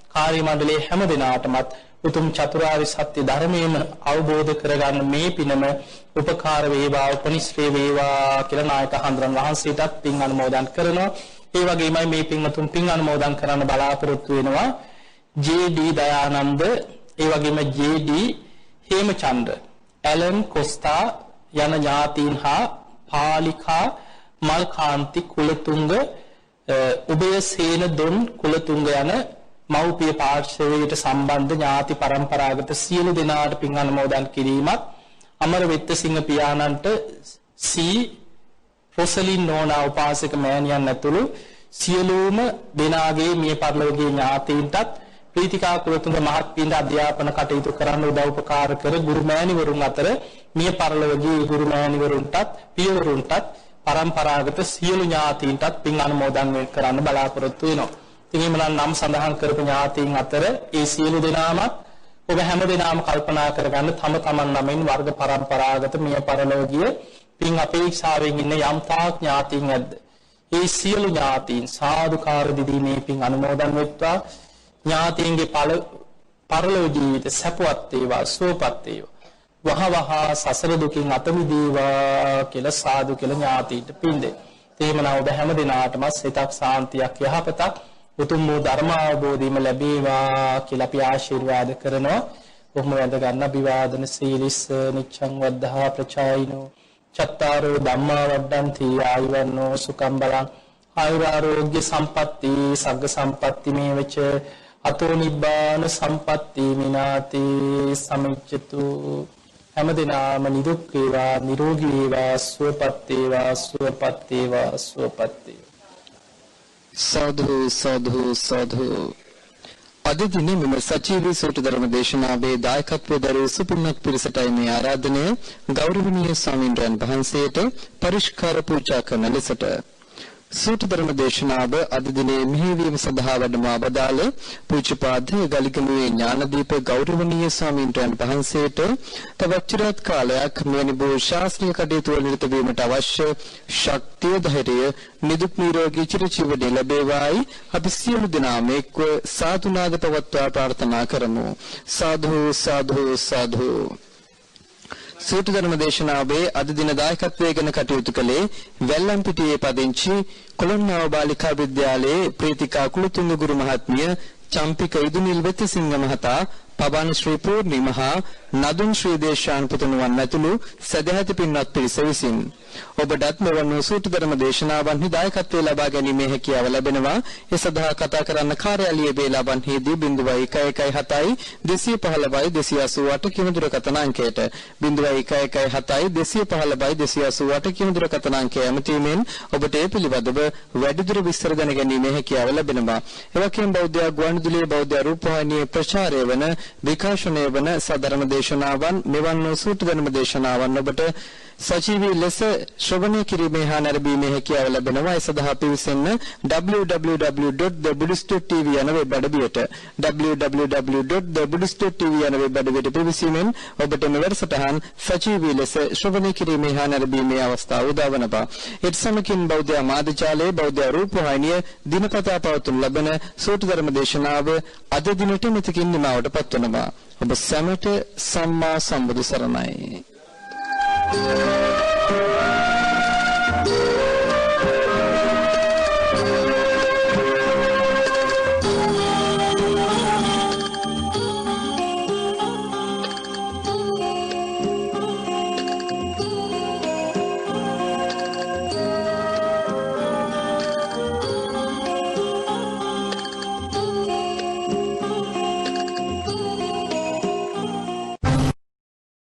කාර්ය මණ්ඩලයේ හැම දෙනාටමත් උතුම් චතුරාර්ය සත්‍ය ධර්මයේම අවබෝධ කරගන්න මේ පිනම උපකාර වේවා උපනිශ්‍රේ වේවා කියලා නායක හඳුරන් වහන්සේටත් පින් අනුමෝදන් කරනවා. ඒ වගේමයි මේ පින්වතුන් පින් අනුමෝදන් කරන්න බලාපොරොත්තු වෙනවා ජේ.ඩී. දයානන්ද ඒ වගේම ජේ.ඩී. හේමචන්ද්‍ර ඇලන් කොස්තා යන ඥාතීන් හා පාලිකා මල්කාන්ති කුලතුංග උභයසේන දොන් කුලතුංග යන මව්පිය පාර්ශවයට සම්බන්ධ ඥාති පරම්පරාගත සියලු දෙනාට පින් අනුමෝදන් කිරීමත් අමරවෙත්තසිංහ පියාණන්ට සී රොසලින් නෝනා උපාසක මෑණියන් ඇතුළු සියලුම දෙනාගේ මිය පරලෝකීය ඥාතීන්ටත් ප්‍රීතිකා කුලතුංග මහත්මියට අධ්‍යාපන කටයුතු කරන්න උදව් උපකාර කර ගුරු මෑණිවරුන් අතර මිය පරලෝකීය ගුරු මෑණිවරුන්ටත් පියවරුන්ටත් පරම්පරාගත සියලු ඥාතීන්ටත් පින් අනුමෝදන් කරන්න බලාපොරොත්තු වෙනවා. ඉතින් නම් සඳහන් කරපු ඥාතීන් අතර ඒ සියලු දෙනාමත් ඔබ හැම දෙනාම කල්පනා කරගන්න තම තමන් නමින් වර්ග පරම්පරාගත මිය පරලෝකීය පින් අපේක්ෂාවෙන් ඉන්න යම් තාක් ඥාතීන් ඇද්ද? ඒ සියලු ඥාතීන් සාදුකාර දිදීමේ පින් අනුමෝදන් වෙත්වා. ඥාතීන්ගේ පරලෝක ජීවිත සපවත් වේවා සුවපත් වේවා. වහවහ සසර දුකින් අත මිදේවා කියලා සාදු කියලා ඥාතීන්ට පින් දෙන්න. තේමන ඔබ හැම දිනාටම සිතක් සාන්තියක් යහපතක් උතුම් වූ ධර්ම අවබෝධයම ලැබේවා කියලා අපි ආශිර්වාද කරනවා. බොහොම වැඳ ගන්න අභිවාදන සීලිස් නිච්ඡං වද්ධා ප්‍රචායිනෝ චත්තාරෝ ධම්මා වඩ්ඩන්ති ආයුවන්නෝ සුඛං බලං ආයුරාෝග්‍ය සම්පatti සග්ග සම්පatti මේවච අතෝ නිබ්බාන සම්පatti මිනාති සමිච්ඡතු. හැමදෙනාම නිදුක් වේවා නිරෝගී වේවා සුවපත් වේවා සුවපත් වේවා සුවපත් වේවා. සාදු සාදු සාදු. අද දිනේ මෙම සචීවී සූත්‍ර ධර්ම දේශනාවේ දායකත්වයේ දරූ සුපුණක් පිරිසටයි මේ ආරාධනය. ගෞරවනීය ස්වාමීන් වහන්සේට පරිස්කාර පූජා කරන ලෙසට සූත්‍ර ධර්ම දේශනාව අද දිනේ මෙහෙයවීම සඳහා වැඩම අවදාළ පූජ්‍යපාද ගලිගමුවේ ඥානදීප ගෞරවනීය ස්වාමීන් වහන්සේට තවත් චිරාත් කාලයක් මෙවැනි බොහෝ ශාස්ත්‍රීය කටයුතු වල නිරත වීමට අවශ්‍ය ශක්තිය ධෛර්යය නිදුක් නිරෝගී චිරජීවනය ලැබේවායි අපි සියලු දෙනාම එක්ව සාදුනාද පවත්වා ප්‍රාර්ථනා කරමු. සාදු සාදු සාදු. සූත්‍ර ධර්ම දේශනාවේ අද දින දායකත්වයෙන් කටයුතු කළේ වැල්ලම්පිටියේ පදිංචි කොළොන්නාව බාලිකා විද්‍යාලයේ ප්‍රීතිකා කුලතුංග ගුරු මහත්මිය චම්පික ඉදුනිල් වෙතසිංහ මහතා පබාන ශ්‍රී පූර්ණිමහා නදුන් ශ්‍රී දේශාන් පුතුණුවන් ඇතුළු සදැහැති පින්වත් පිරිස විසින් ඔබටත් මෙවන් සූත්‍ර ධර්ම දේශනාවන්හි දායකත්වයේ ලබා ගැනීමේ හැකියාව ලැබෙනවා. ඒ සඳහා කතා කරන්න කාර්යාලීය වේලාවන්හිදී 0117 215 288 කිම දුරකථන අංකයට 0117 215 288 කිම දුරකථන අංකය ඇමතීමෙන් ඔබට ඒ පිළිබඳව වැඩිදුර විස්තර දැන ගැනීමේ හැකියාව ලැබෙනවා. එවැකෙම බෞද්ධ ගුවන්විදුලියේ බෞද්ධ රූපවාහිනියේ ප්‍රචාරය වන විකාශනය වන සදර්ම දේශනාවන් මෙවන් සූත්‍ර ධර්ම දේශනාවන් ඔබට සජීවී ලෙස ශ්‍රවණය කිරීමේ හා නැරඹීමේ හැකියාව ලැබෙනවා. ඒ සඳහා පිවිසෙන්න www.thebuddhist.tv යන වෙබ් අඩවියට www.thebuddhist.tv යන වෙබ් අඩවියට පිවිසීමෙන් ඔබට මේ වැඩසටහන් සජීවී ලෙස ශ්‍රවණය කිරීමේ හා නැරඹීමේ අවස්ථාව උදා වෙනවා. ඒත් සමකින් බෞද්ධ ආමාදජාලයේ බෞද්ධ රූපවාහිනිය දිනපතා පවත්වනු ලබන සූත්‍ර ධර්ම දේශනාව අද දිනට මෙතකින් නිමවට පත්වනවා. ඔබ සැමට සම්මා සම්බුදු සරණයි.